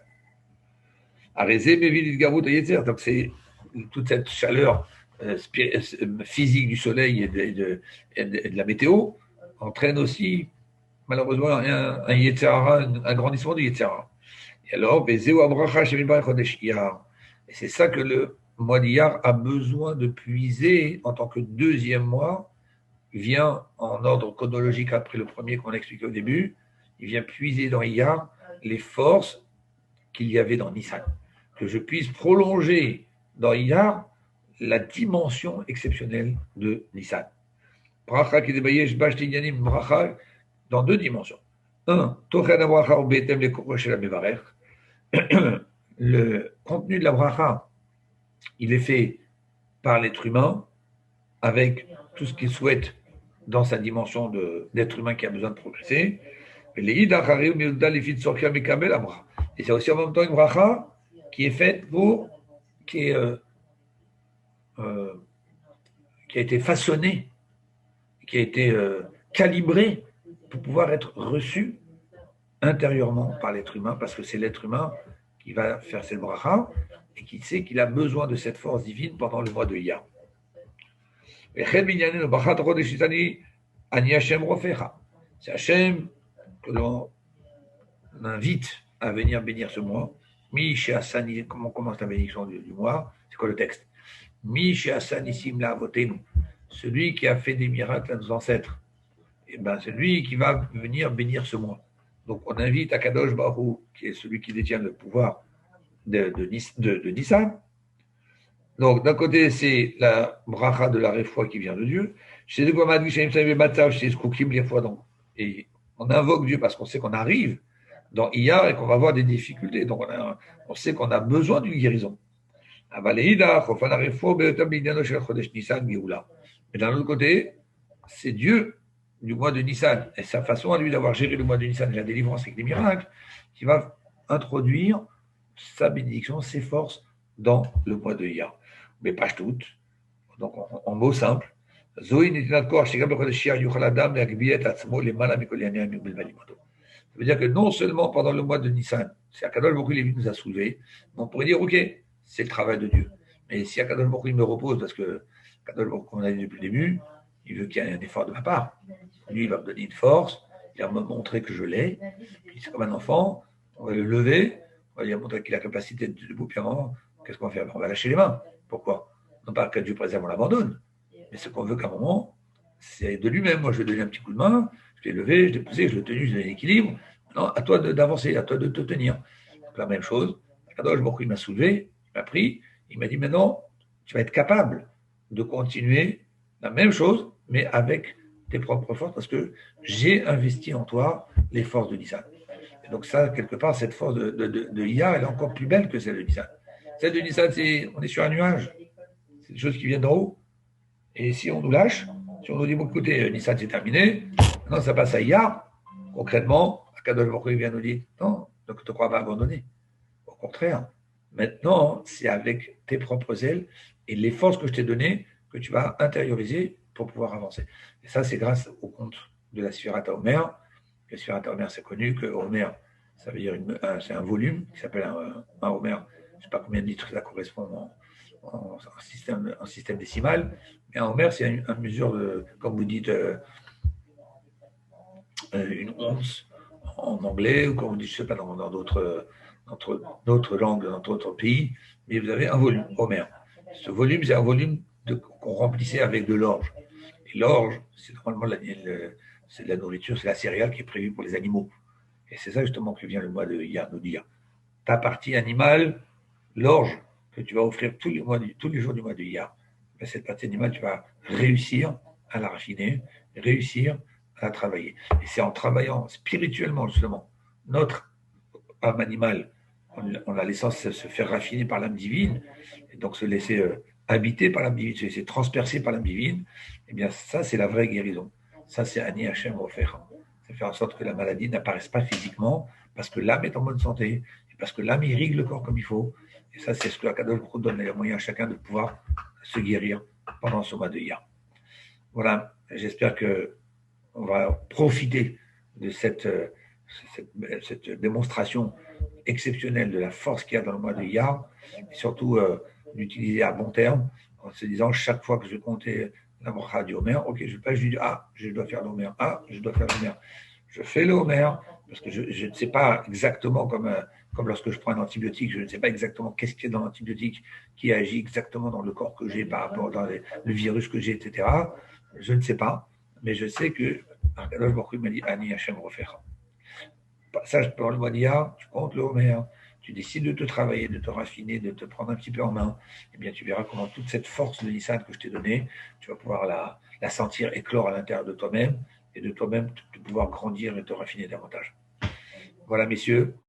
Arezé, Mevil, Garout et Yetzir. Donc c'est toute cette chaleur physique du soleil et de la météo entraîne aussi, malheureusement, un Yetzirah, un grandissement du Yetzirah. Et alors, et c'est ça que le mois d'Iyar a besoin de puiser en tant que deuxième mois. Il vient en ordre chronologique après le premier qu'on a expliqué au début. Il vient puiser dans Iyar les forces qu'il y avait dans Nissan. Que je puisse prolonger dans Iyar la dimension exceptionnelle de Nissan. Bracha qui débayesh bashti yanim bracha dans deux dimensions. Un, tochen bracha ou betem le korosh la mevarech. Le contenu de la bracha, il est fait par l'être humain avec tout ce qu'il souhaite dans sa dimension d'être humain qui a besoin de progresser. Et c'est aussi en même temps une bracha qui est faite qui a été façonnée, qui a été calibrée pour pouvoir être reçue intérieurement par l'être humain, parce que c'est l'être humain qui va faire cette bracha et qui sait qu'il a besoin de cette force divine pendant le mois de Iyar. C'est Hachem que l'on invite à venir bénir ce mois. Mi Sheasani, comment commence la bénédiction du mois? C'est quoi le texte? Mi Sheasanissim la avotenu, celui qui a fait des miracles à nos ancêtres. Et ben c'est lui qui va venir bénir ce mois. Donc on invite Akadosh Baruch, qui est celui qui détient le pouvoir de Nissan. Donc d'un côté c'est la bracha de la réfoua qui vient de Dieu. Et on invoque Dieu parce qu'on sait qu'on arrive dans Iyar et qu'on va avoir des difficultés. Donc on sait qu'on a besoin d'une guérison. Mais d'un autre côté, c'est Dieu du mois de Nissan et sa façon à lui d'avoir géré le mois de Nissan et la délivrance avec les miracles qui va introduire sa bénédiction, ses forces dans le mois de Iyar. Mais pas toutes. Donc en mots simples, ça veut dire que non seulement pendant le mois de Nissan, si Akadosh Baruch Hu nous a soulevés, on pourrait dire ok, c'est le travail de Dieu. Mais si Akadosh Baruch Hu me repose, parce que Akadosh Baruch Hu, comme on a dit depuis le début, il veut qu'il y ait un effort de ma part. Lui, il va me donner une force, il va me montrer que je l'ai. C'est comme un enfant, on va le lever, on va lui montrer qu'il a la capacité de debout, puis qu'est-ce qu'on va faire? On va lâcher les mains. Pourquoi? Non pas que Dieu préserve, on l'abandonne. Mais ce qu'on veut qu'à un moment, c'est de lui-même. Moi, je lui ai donné un petit coup de main, je l'ai levé, je l'ai poussé, je l'ai tenu, je l'ai donné l'équilibre. Non, à toi d'avancer, à toi de te tenir. Donc, la même chose. Kadosh Baruch Hu, il m'a soulevé, il m'a pris, il m'a dit maintenant, tu vas être capable de continuer la même chose, mais avec tes propres forces, parce que j'ai investi en toi les forces de Nissan. Et donc ça, quelque part, cette force de Iyar, elle est encore plus belle que celle de Nissan. Celle de Nissan, on est sur un nuage. C'est des choses qui viennent d'en haut. Et si on nous lâche, si on nous dit, bon, écoutez, Nissan, c'est terminé, maintenant ça passe à Iyar, concrètement, Akadosh Baruch Hu vient nous dire, non, donc tu ne crois pas abandonner. Au contraire, maintenant, c'est avec tes propres ailes et les forces que je t'ai données que tu vas intérioriser pour pouvoir avancer. Et ça, c'est grâce au conte de la Sfirat HaOmer. La Sfirat HaOmer, c'est connu que Homer, ça veut dire c'est un volume qui s'appelle un Homer. Je ne sais pas combien de litres ça correspond en système décimal. Mais un Homer, c'est une mesure de, comme vous dites, une once en anglais, ou comme vous dites, je ne sais pas, dans d'autres langues, dans d'autres pays, mais vous avez un volume, Homer. Ce volume, c'est un volume qu'on remplissait avec de l'orge. Et l'orge, c'est normalement c'est de la nourriture, c'est la céréale qui est prévue pour les animaux. Et c'est ça justement que vient le mois de Iyar nous dire. Ta partie animale, l'orge que tu vas offrir tous les jours du mois de Iyar, cette partie animale, tu vas réussir à la raffiner, réussir à la travailler. Et c'est en travaillant spirituellement justement notre âme animale, en la laissant se faire raffiner par l'âme divine, et donc se laisser habiter par l'âme divine, se laisser transpercer par l'âme divine, eh bien ça c'est la vraie guérison. Ça c'est Ani Hachem offert. Ça fait en sorte que la maladie n'apparaisse pas physiquement, parce que l'âme est en bonne santé, et parce que l'âme irrigue le corps comme il faut. Et ça, c'est ce que Akadosh Baruch Hu donne les moyens à chacun de pouvoir se guérir pendant ce mois de Iyar. Voilà, j'espère qu'on va profiter de cette démonstration exceptionnelle de la force qu'il y a dans le mois de Iyar, et surtout d'utiliser à bon terme, en se disant chaque fois que je comptais la bracha du Homer, ok, je ne vais pas juste dire je dois faire l'Homer, je dois faire l'Homer. Je fais le Homer, parce que je ne sais pas exactement comme lorsque je prends un antibiotique, je ne sais pas exactement qu'est-ce qu'il y a dans l'antibiotique qui agit exactement dans le corps que j'ai par rapport dans le virus que j'ai, etc. Je ne sais pas, mais je sais que Akadosh Baruch Hu m'a dit Ani Hashem refaire. Passage pour le mois d'Iyar, tu comptes le Homer, tu décides de te travailler, de te raffiner, de te prendre un petit peu en main, eh bien tu verras comment toute cette force de Nissan que je t'ai donnée, tu vas pouvoir la sentir éclore à l'intérieur de toi-même et de toi-même de pouvoir grandir et te raffiner davantage. Voilà, messieurs.